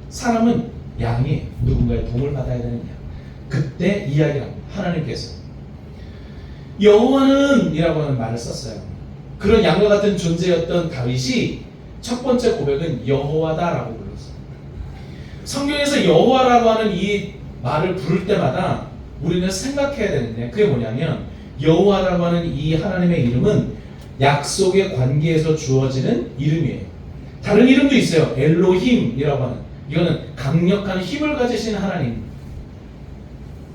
사람은 양이 누군가의 도움을 받아야 되는 양. 그때 이야기를 합니다. 하나님께서 여호와는 이라고 하는 말을 썼어요. 그런 양과 같은 존재였던 다윗이 첫 번째 고백은 여호와다라고 불렀어요. 성경에서 여호와라고 하는 이 말을 부를 때마다 우리는 생각해야 되는데 그게 뭐냐면 여호와라고 하는 이 하나님의 이름은 약속의 관계에서 주어지는 이름이에요. 다른 이름도 있어요. 엘로힘이라고 하는, 이거는 강력한 힘을 가지신 하나님.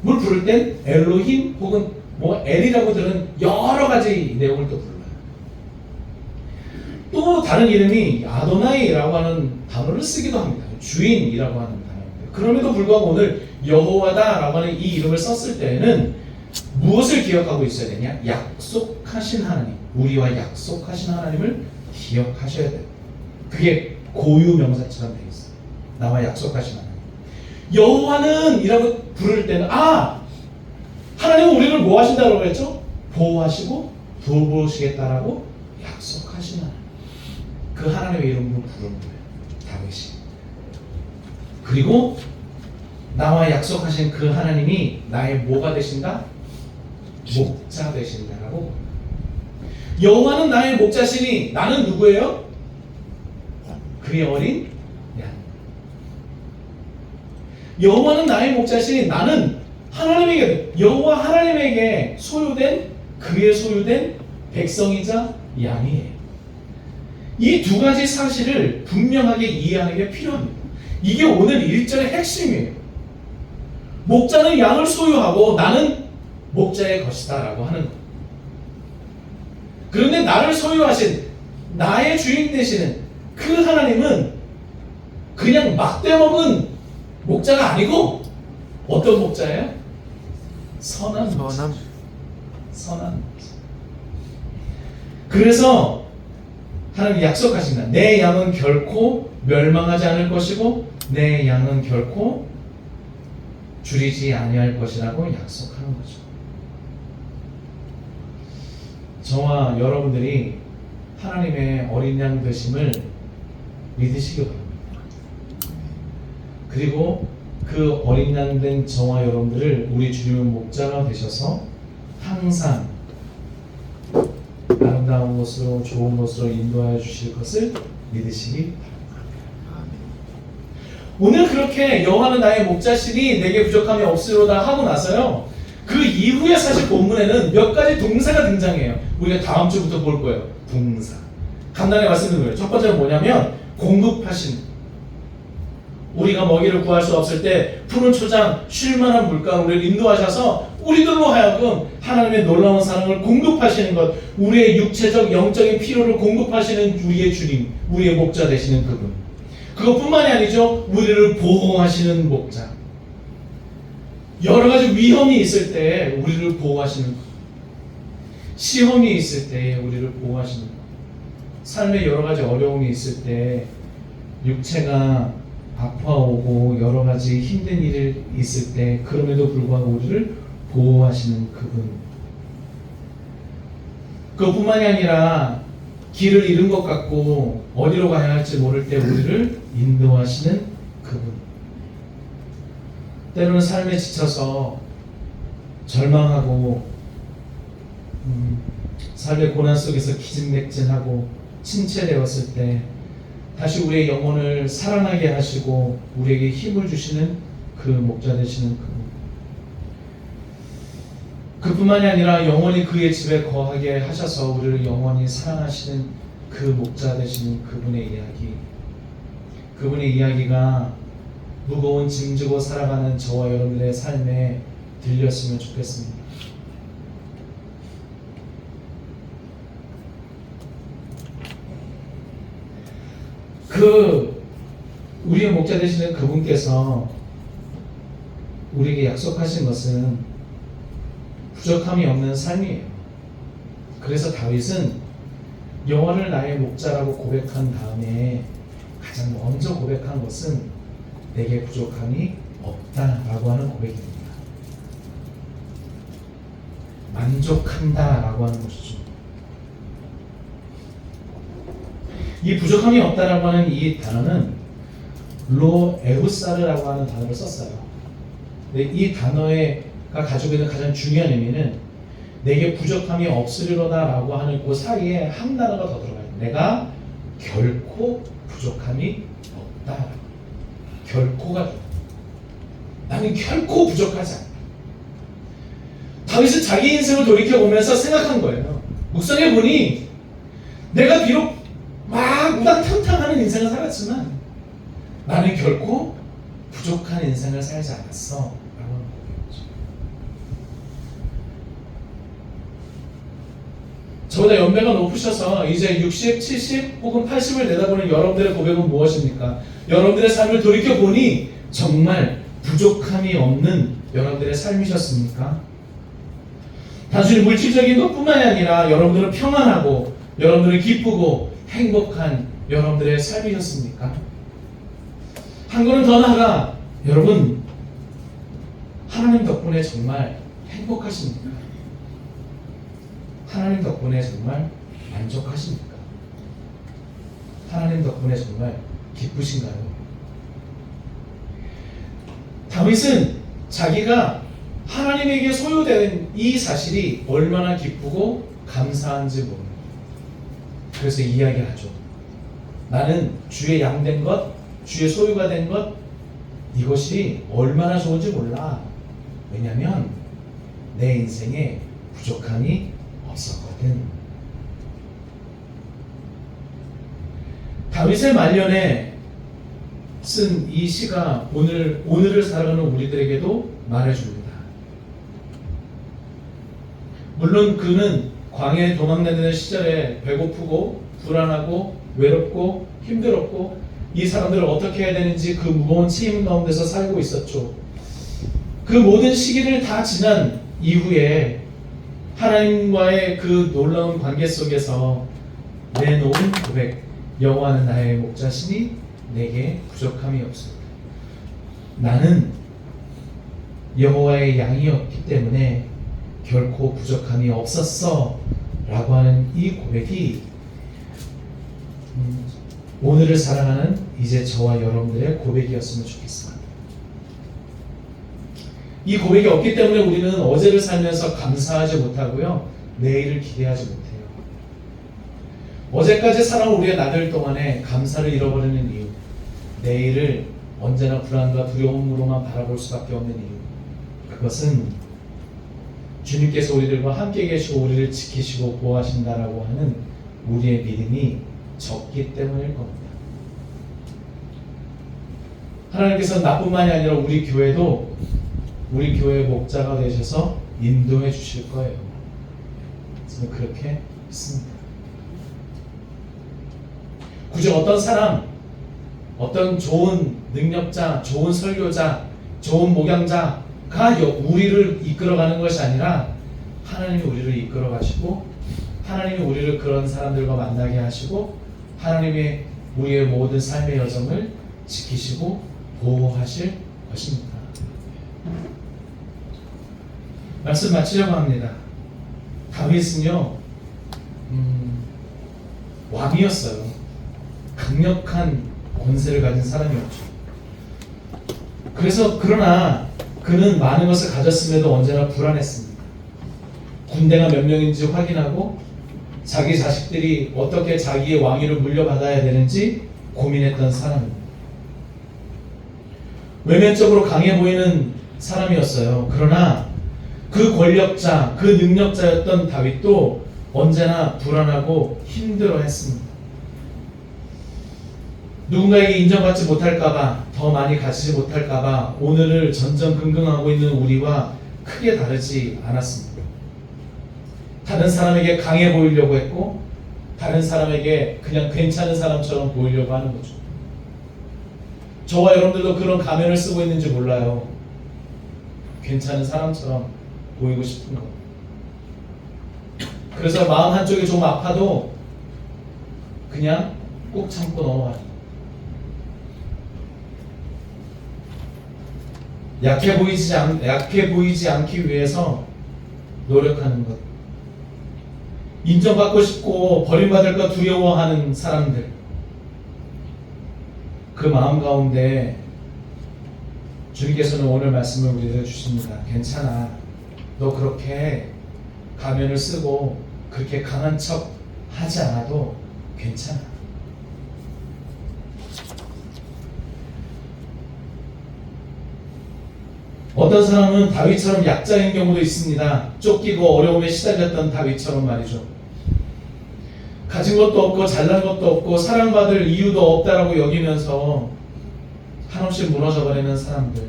뭘 부를 땐 엘로힘 혹은 엘이라고 들은 여러 가지 내용을 또 불러요. 또 다른 이름이 아도나이라고 하는 단어를 쓰기도 합니다. 주인이라고 하는 단어입니다. 그럼에도 불구하고 오늘 여호와다라고 하는 이 이름을 썼을 때에는 무엇을 기억하고 있어야 되냐? 약속하신 하나님, 우리와 약속하신 하나님을 기억하셔야 돼요. 그게 고유 명사처럼 되어 있어요. 나와 약속하신 하나님. 여호와는 이라고 부를 때는 하나님은 우리를 뭐 하신다고 그랬죠? 보호하시고 돌보시겠다라고 약속하신 하나님. 그 하나님의 이름으로 부르는 거예요. 다윗이. 그리고 나와 약속하신 그 하나님이 나의 뭐가 되신다? 목자 되신다라고. 여호와는 나의 목자시니 나는 누구예요? 그의 어린 양. 여호와는 나의 목자시니 나는 하나님에게, 여호와 하나님에게 소유된, 그의 소유된 백성이자 양이에요. 이 두 가지 사실을 분명하게 이해하는 게 필요합니다. 이게 오늘 1절의 핵심이에요. 목자는 양을 소유하고 나는 목자의 것이다 라고 하는 것. 그런데 나를 소유하신, 나의 주인 되시는 그 하나님은 그냥 막대먹은 목자가 아니고 어떤 목자예요? 선한 목자. 선한 목자. 그래서 하나님이 약속하신다. 내 양은 결코 멸망하지 않을 것이고 내 양은 결코 줄이지 아니할 것이라고 약속하는 거죠. 저와 여러분들이 하나님의 어린 양 되심을 믿으시기 바랍니다. 그리고 그 어린 양 된 저와 여러분들을 우리 주님의 목자가 되셔서 항상 아름다운 곳으로, 좋은 곳으로 인도하여 주실 것을 믿으시기 바랍니다. 오늘 그렇게 여호와는 나의 목자시니 내게 부족함이 없으로다 하고 나서요, 그 이후에 사실 본문에는 몇 가지 동사가 등장해요. 우리가 다음 주부터 볼 거예요. 동사. 간단히 말씀드린 거예요. 첫 번째는 뭐냐면 공급하신. 우리가 먹이를 구할 수 없을 때 푸른 초장, 쉴만한 물가로 우리를 인도하셔서 우리들로 하여금 하나님의 놀라운 사랑을 공급하시는 것, 우리의 육체적, 영적인 필요를 공급하시는 우리의 주님, 우리의 목자 되시는 그분. 그것뿐만이 아니죠. 우리를 보호하시는 목자. 여러 가지 위험이 있을 때 우리를 보호하시는 것. 시험이 있을 때 우리를 보호하시는 것. 삶에 여러 가지 어려움이 있을 때 육체가 아파오고 여러 가지 힘든 일이 있을 때 그럼에도 불구하고 우리를 보호하시는 그분. 그것뿐만이 아니라 길을 잃은 것 같고 어디로 가야 할지 모를 때 우리를 인도하시는 그분. 때로는 삶에 지쳐서 절망하고 삶의 고난 속에서 기진맥진하고 침체되었을 때 다시 우리의 영혼을 살아나게 하시고 우리에게 힘을 주시는 그 목자 되시는 그분. 그뿐만이 아니라 영원히 그의 집에 거하게 하셔서 우리를 영원히 사랑하시는 그 목자 되시는 그분의 이야기. 그분의 이야기가 무거운 짐 지고 살아가는 저와 여러분들의 삶에 들렸으면 좋겠습니다. 우리의 목자 되시는 그분께서 우리에게 약속하신 것은 부족함이 없는 삶이에요. 그래서 다윗은 여호와를 나의 목자라고 고백한 다음에 가장 먼저 고백한 것은 내게 부족함이 없다라고 하는 고백입니다. 만족한다라고 하는 것이죠. 이 부족함이 없다라고 하는 이 단어는 로 에우사르라고 하는 단어를 썼어요. 근데 이 단어가 가지고 있는 가장 중요한 의미는 내게 부족함이 없으리로다라고 하는 그 사이에 한 단어가 더 들어가요. 내가 결코 부족함이 없다. 결코가 들어가요. 나는 결코 부족하지 않다. 다윗은 자기 인생을 돌이켜보면서 생각한 거예요. 묵상해보니 내가 비록 막 우당탕탕하는 인생을 살았지만 나는 결코 부족한 인생을 살지 않았어 라고 하는 거겠죠. 저보다 연배가 높으셔서 이제 60, 70 혹은 80을 내다보는 여러분들의 고백은 무엇입니까? 여러분들의 삶을 돌이켜보니 정말 부족함이 없는 여러분들의 삶이셨습니까? 단순히 물질적인 것뿐만이 아니라 여러분들은 평안하고 여러분들은 기쁘고 행복한 여러분들의 삶이셨습니까? 한 걸음 더 나아가 여러분 하나님 덕분에 정말 행복하십니까? 하나님 덕분에 정말 만족하십니까? 하나님 덕분에 정말 기쁘신가요? 다윗은 자기가 하나님에게 소유된 이 사실이 얼마나 기쁘고 감사한지 모릅니다. 그래서 이야기하죠. 나는 주의 양된 것, 주의 소유가 된 것, 이것이 얼마나 좋은지 몰라. 왜냐하면 내 인생에 부족함이 없었거든. 다윗의 말년에 쓴 이 시가 오늘을 살아가는 우리들에게도 말해줍니다. 물론 그는 광야에 도망다니는 시절에 배고프고 불안하고 외롭고 힘들었고 이 사람들을 어떻게 해야 되는지 그 무거운 책임 가운데서 살고 있었죠. 그 모든 시기를 다 지난 이후에 하나님과의 그 놀라운 관계 속에서 내놓은 고백, 여호와는 나의 목자시니 내게 부족함이 없습니다. 나는 여호와의 양이었기 때문에 결코 부족함이 없었어 라고 하는 이 고백이 오늘을 살아가는 이제 저와 여러분들의 고백이었으면 좋겠습니다. 이 고백이 없기 때문에 우리는 어제를 살면서 감사하지 못하고요, 내일을 기대하지 못해요. 어제까지 살아온 우리의 나들 동안에 감사를 잃어버리는 이유, 내일을 언제나 불안과 두려움으로만 바라볼 수밖에 없는 이유, 그것은 주님께서 우리들과 함께 계시고 우리를 지키시고 보호하신다라고 하는 우리의 믿음이 적기 때문일 겁니다. 하나님께서 나뿐만이 아니라 우리 교회도 우리 교회의 목자가 되셔서 인도해 주실 거예요. 저는 그렇게 믿습니다. 굳이 어떤 사람, 어떤 좋은 능력자, 좋은 설교자, 좋은 목양자가 우리를 이끌어가는 것이 아니라 하나님이 우리를 이끌어가시고 하나님이 우리를 그런 사람들과 만나게 하시고 하나님이 우리의 모든 삶의 여정을 지키시고 보호하실 것입니다. 말씀 마치려고 합니다. 다윗은요, 왕이었어요. 강력한 권세를 가진 사람이었죠. 그러나 그는 많은 것을 가졌음에도 언제나 불안했습니다. 군대가 몇 명인지 확인하고 자기 자식들이 어떻게 자기의 왕위를 물려받아야 되는지 고민했던 사람입니다. 외면적으로 강해 보이는 사람이었어요. 그러나 그 권력자, 그 능력자였던 다윗도 언제나 불안하고 힘들어했습니다. 누군가에게 인정받지 못할까봐, 더 많이 가지지 못할까봐 오늘을 전전긍긍하고 있는 우리와 크게 다르지 않았습니다. 다른 사람에게 강해 보이려고 했고 다른 사람에게 그냥 괜찮은 사람처럼 보이려고 하는 거죠. 저와 여러분들도 그런 가면을 쓰고 있는지 몰라요. 괜찮은 사람처럼 보이고 싶은 거. 그래서 마음 한쪽이 조금 아파도 그냥 꾹 참고 넘어가요. 약해 보이지 않기 위해서 노력하는 것. 인정받고 싶고 버림받을까 두려워하는 사람들. 그 마음 가운데 주님께서는 오늘 말씀을 우리에게 주십니다. 괜찮아. 너 그렇게 가면을 쓰고 그렇게 강한 척 하지 않아도 괜찮아. 어떤 사람은 다윗처럼 약자인 경우도 있습니다. 쫓기고 어려움에 시달렸던 다윗처럼 말이죠. 가진 것도 없고 잘난 것도 없고 사랑받을 이유도 없다라고 여기면서 한없이 무너져버리는 사람들.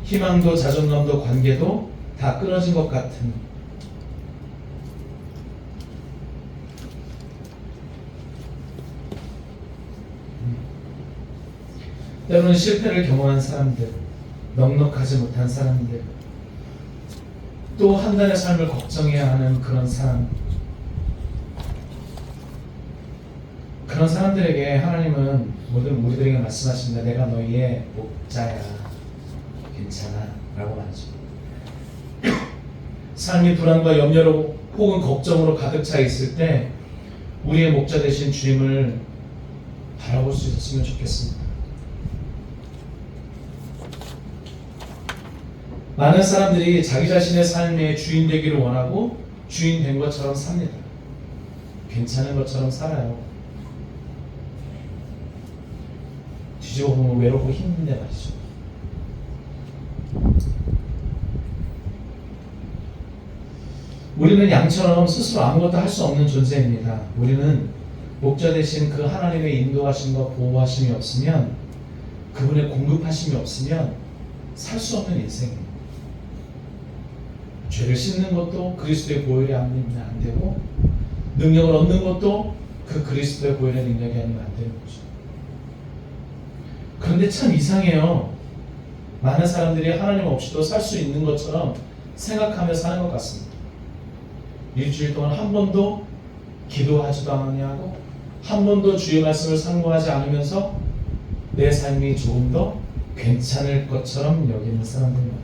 희망도 자존감도 관계도 다 끊어진 것 같은. 때로는 실패를 경험한 사람들, 넉넉하지 못한 사람들, 또 한단의 삶을 걱정해야 하는 그런 사람, 그런 사람들에게 하나님은 모든 우리들에게 말씀하십니다. 내가 너희의 목자야. 괜찮아 라고 말하죠. 삶이 불안과 염려로 혹은 걱정으로 가득 차 있을 때 우리의 목자 되신 주님을 바라볼 수 있었으면 좋겠습니다. 많은 사람들이 자기 자신의 삶의 주인 되기를 원하고 주인 된 것처럼 삽니다. 괜찮은 것처럼 살아요. 뒤집어 보면 외롭고 힘든데 말이죠. 우리는 양처럼 스스로 아무것도 할 수 없는 존재입니다. 우리는 목자 되신 그 하나님의 인도하심과 보호하심이 없으면, 그분의 공급하심이 없으면 살 수 없는 인생입니다. 죄를 씻는 것도 그리스도의 보혈이 아니면 안 되고, 능력을 얻는 것도 그 그리스도의 보혈의 능력이 아니면 안 되는 거죠. 그런데 참 이상해요. 많은 사람들이 하나님 없이도 살 수 있는 것처럼 생각하며 사는 것 같습니다. 일주일 동안 한 번도 기도하지도 아니하고 한 번도 주의 말씀을 상고하지 않으면서 내 삶이 조금 더 괜찮을 것처럼 여기는 사람들입니다.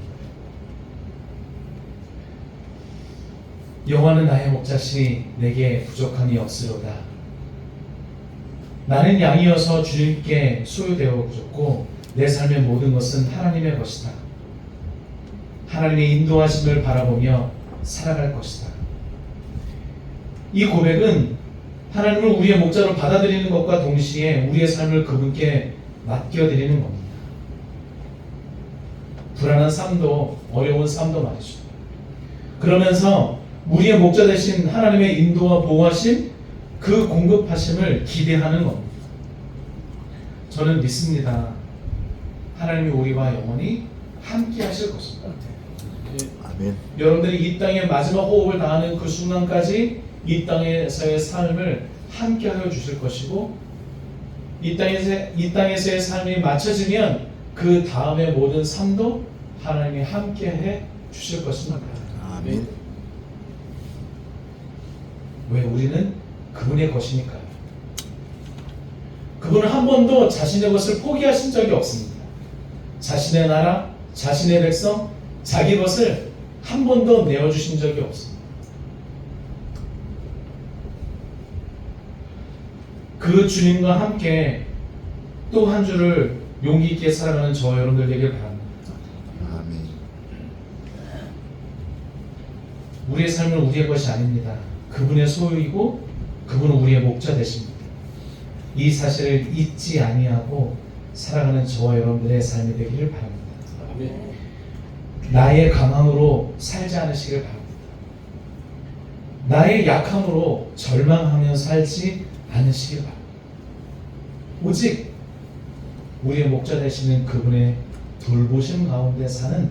여호와는 나의 목자시니 내게 부족함이 없으로다. 나는 양이어서 주님께 소유되어졌고 내 삶의 모든 것은 하나님의 것이다. 하나님의 인도하심을 바라보며 살아갈 것이다. 이 고백은 하나님을 우리의 목자로 받아들이는 것과 동시에 우리의 삶을 그분께 맡겨드리는 겁니다. 불안한 삶도 어려운 삶도 말이죠. 그러면서 우리의 목자 되신 하나님의 인도와 보호하심, 그 공급하심을 기대하는 겁니다. 저는 믿습니다. 하나님이 우리와 영원히 함께 하실 것입니다. 아멘. 여러분들이 이 땅의 마지막 호흡을 다하는 그 순간까지 이 땅에서의 삶을 함께 하여 주실 것이고, 이 땅에서의 삶이 맞춰지면 그 다음의 모든 삶도 하나님이 함께 해 주실 것입니다. 아멘. 왜? 우리는 그분의 것이니까요. 그분은 한 번도 자신의 것을 포기하신 적이 없습니다. 자신의 나라, 자신의 백성, 자기 것을 한 번도 내어주신 적이 없습니다. 그 주님과 함께 또 한 주를 용기 있게 살아가는 저와 여러분들 되길 바랍니다. 아멘. 우리의 삶은 우리의 것이 아닙니다. 그분의 소유이고 그분은 우리의 목자 되십니다. 이 사실을 잊지 아니하고 살아가는 저와 여러분들의 삶이 되기를 바랍니다. 아멘. 나의 강함으로 살지 않으시길 바랍니다. 나의 약함으로 절망하며 살지 않으시길 바랍니다. 오직 우리의 목자 되시는 그분의 돌보심 가운데 사는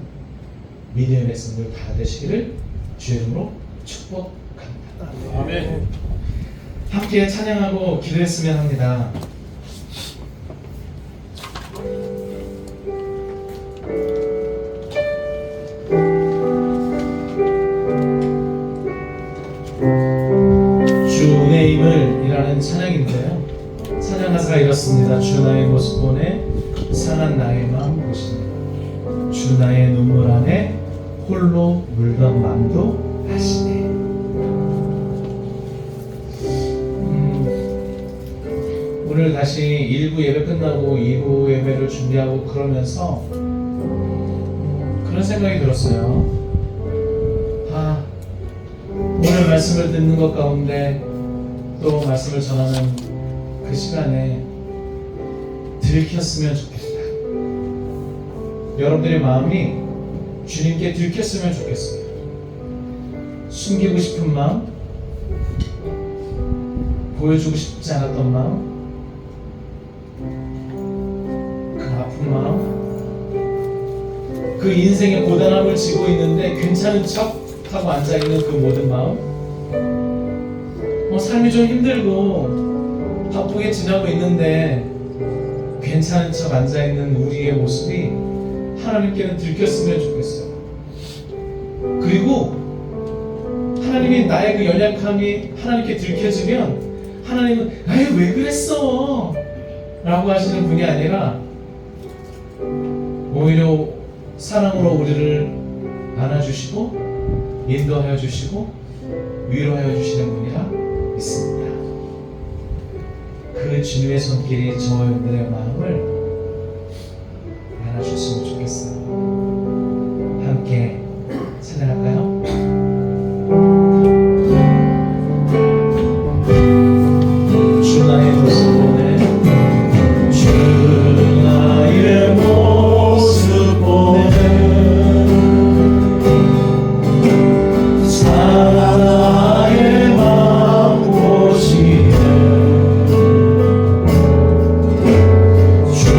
믿음의 백성들 다 되시기를 주의 이름으로 축복합니다. 아멘. 함께 찬양하고 기도했으면 합니다. 이라는 찬양인데요. 찬양 가사가 이렇습니다. 주 나의 모습 보내 상한 나의 마음 보시네. 주 나의 눈물 안에 홀로 물던 마음도 아시네. 오늘 다시 1부 예배 끝나고 2부 예배를 준비하고 그러면서 그런 생각이 들었어요. 오늘 말씀을 듣는 것 가운데 또 말씀을 전하는 그 시간에 들켰으면 좋겠다. 여러분들의 마음이 주님께 들켰으면 좋겠어요. 숨기고 싶은 마음, 보여주고 싶지 않았던 마음, 그 아픈 마음, 그 인생의 고단함을 지고 있는데 괜찮은 척 하고 앉아있는 그 모든 마음, 삶이 좀 힘들고 바쁘게 지나고 있는데 괜찮은 척 앉아있는 우리의 모습이 하나님께는 들켰으면 좋겠어요. 그리고 하나님이 나의 그 연약함이 하나님께 들켜지면 하나님은 아유 왜 그랬어? 라고 하시는 분이 아니라 오히려 사랑으로 우리를 안아주시고 인도하여 주시고 위로하여 주시는 분이라 믿습니다. 그 주님의 손길이 저와 여러분들의 마음을 안아주셨으면 좋겠어요. 함께 찬양할까요? 주 나의 모습 보내 주 나의 모습 보내 나의 마음 보시네 주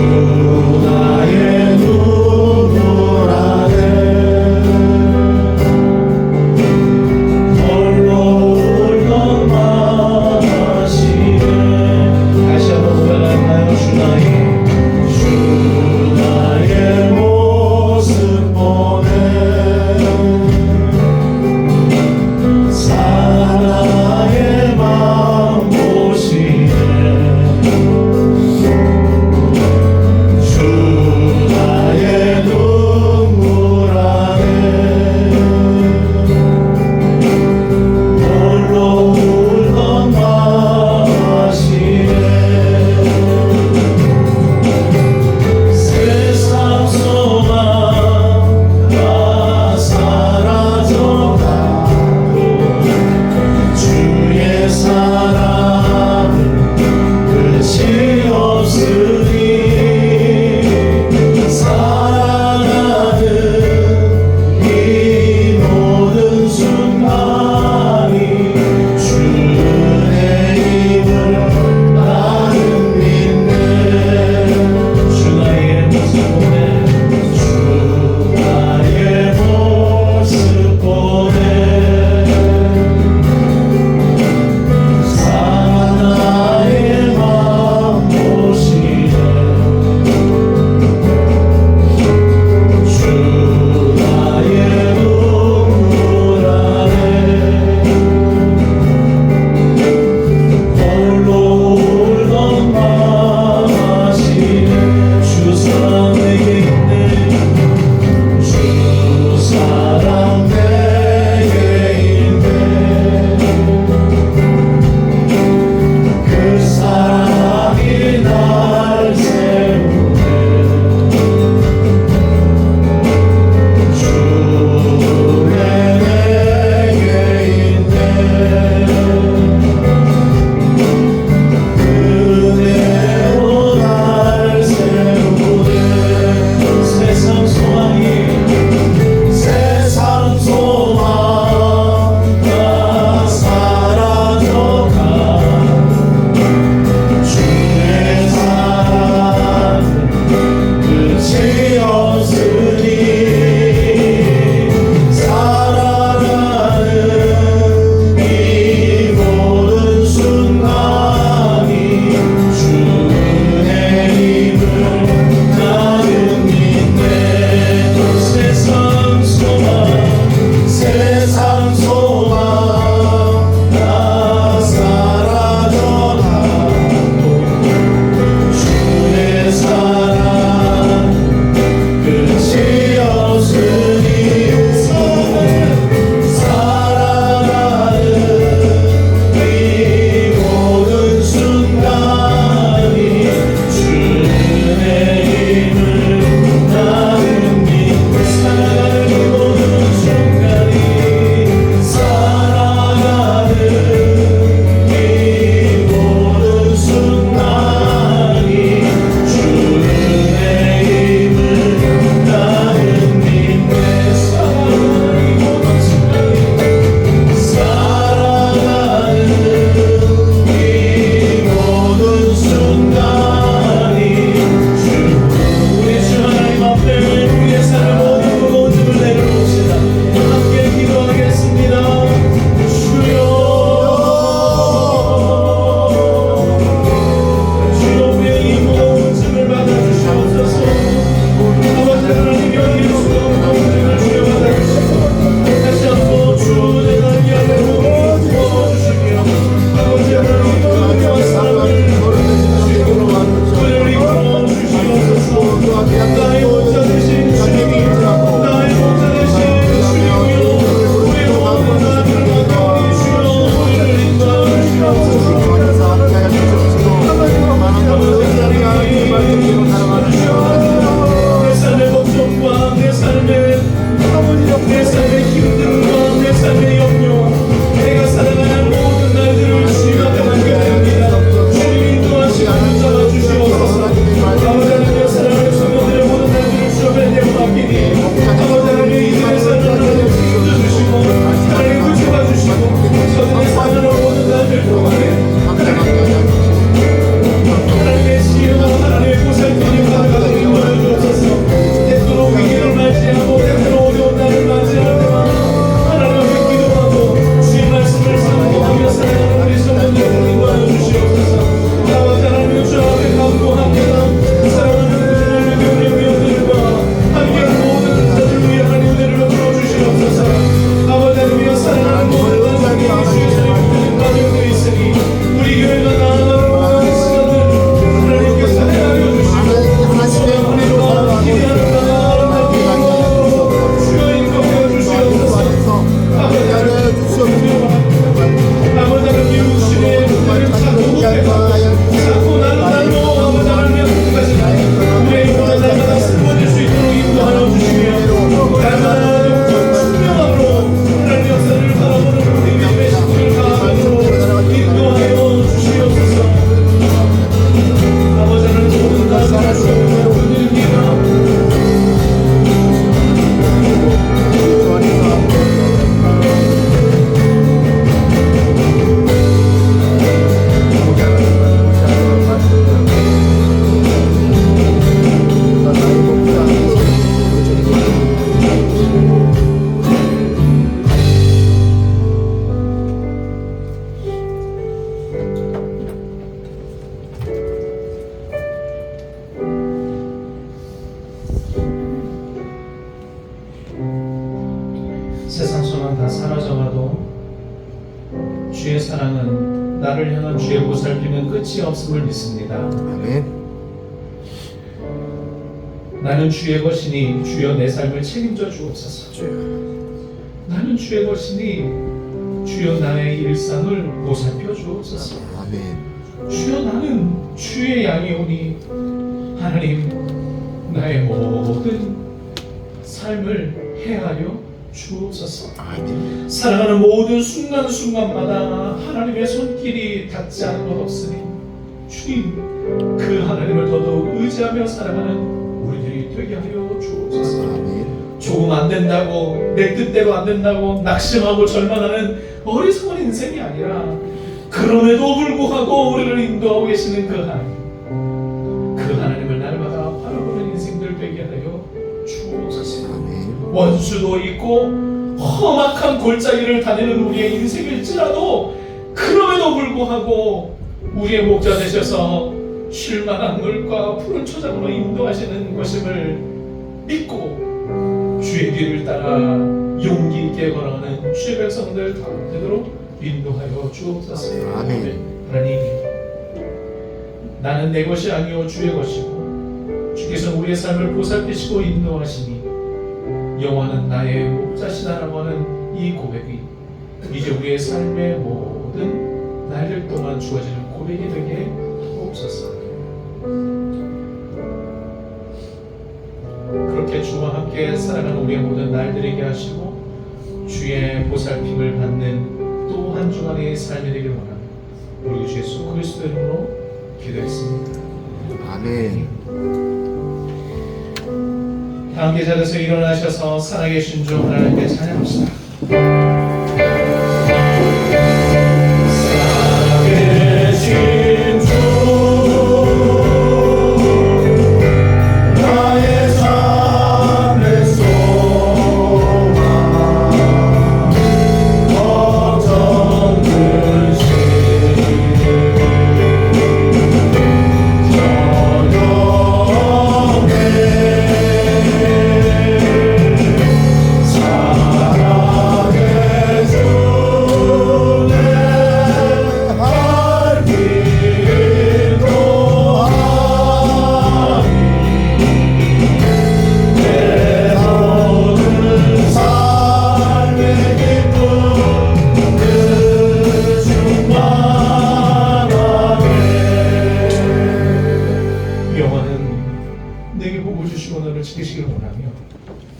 사라져가도 주의 사랑은 나를 향한 주의 보살핌은 끝이 없음을 믿습니다. 아멘. 나는 주의 것이니 주여 내 삶을 책임져 주옵소서. 나는 주의 것이니 주여 나의 일상을 보살펴 주옵소서. 아멘. 주여 나는 주의 양이오니 하나님 나의 모든 삶을 헤아려 주옵소서. 아멘. 살아가는 모든 순간순간마다 하나님의 손길이 닿지 않은 것 없으니 주님 그 하나님을 더더욱 의지하며 살아가는 우리들이 되게 하여 주옵소서. 아멘. 조금 안 된다고 내 뜻대로 안 된다고 낙심하고 절망하는 어리석은 인생이 아니라 그럼에도 불구하고 우리를 인도하고 계시는 그 하나님을 날마다 바라보는 인생들 되게 하여 주옵소서. 아멘. 원수도 있고 험악한 골짜기를 다니는 우리의 인생일지라도 그럼에도 불구하고 우리의 목자 되셔서 쉴만한 물과 푸른 초장으로 인도하시는 것임을 믿고 주의 길을 따라 용기 있게 걸어가는 주의 백성들 다 되도록 인도하여 주옵소서. 아멘. 하나님 나는 내 것이 아니오 주의 것이고 주께서 우리의 삶을 보살피시고 인도하시니 여호와는 나의 목자시다라고 하는 이 고백이 이제 우리의 삶의 모든 날들 동안 주어지는 고백이 되게 하옵소서. 그렇게 주와 함께 살아가는 우리의 모든 날들에게 하시고 주의 보살핌을 받는 또 한 주간의 삶이 되기를 원합니다. 우리 주 예수 그리스도 이름으로 기도했습니다. 아멘. 다 함께 자리에서 일어나셔서 살아계신 주 하나님께 찬양합시다. 살아계신 주 나의 삶의 소망 걱정 근심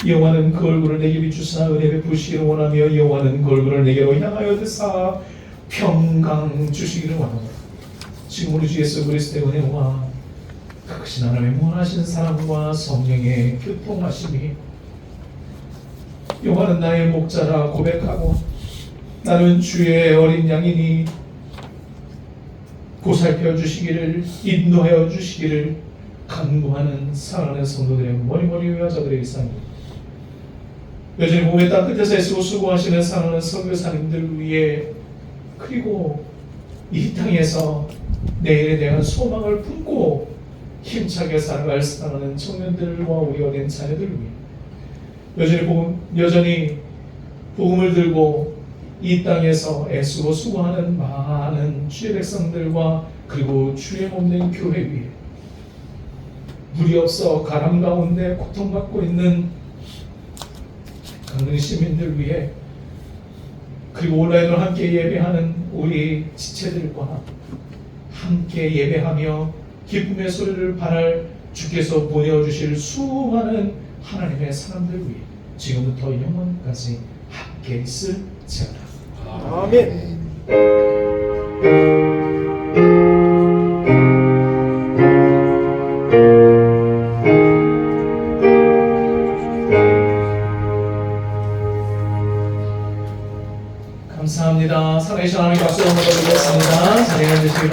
여호와는 그 얼굴을 내게 비추사 은혜 베푸시기를 원하며 여호와는 그 얼굴을 내게로 향하여 드사 평강 주시기를 원합니다. 지금 우리 주 예수 그리스도의 은혜와 크신 하나님의 무한하신 사랑과 성령의 교통하심이 여호와는 나의 목자라 고백하고 나는 주의 어린 양이니 보살펴 주시기를 인도하여 주시기를 간구하는 사랑하는 성도들의 머리머리 여자들의 일상입니다. 여전히 몸의 땅 끝에서 애쓰고 수고하시는 사랑하는 선교사님들 위해 그리고 이 땅에서 내일에 대한 소망을 품고 힘차게 살아갈 사랑하는 청년들과 우리 어린 자녀들 위해 여전히 복음을 들고 이 땅에서 애쓰고 수고하는 많은 주의 백성들과 그리고 주의 몸된 교회 위에 물이 없어 가람 가운데 고통받고 있는 강릉 시민들 위해 그리고 온라인으로 함께 예배하는 우리 지체들과 함께 예배하며 기쁨의 소리를 발할 주께서 보내주실 수많은 하나님의 사람들 위해 지금부터 영원까지 함께 있을지어다. 아멘. 감사합니다. 살아계신 하나님 박수 한번 드리겠습니다. 자리에 앉으시기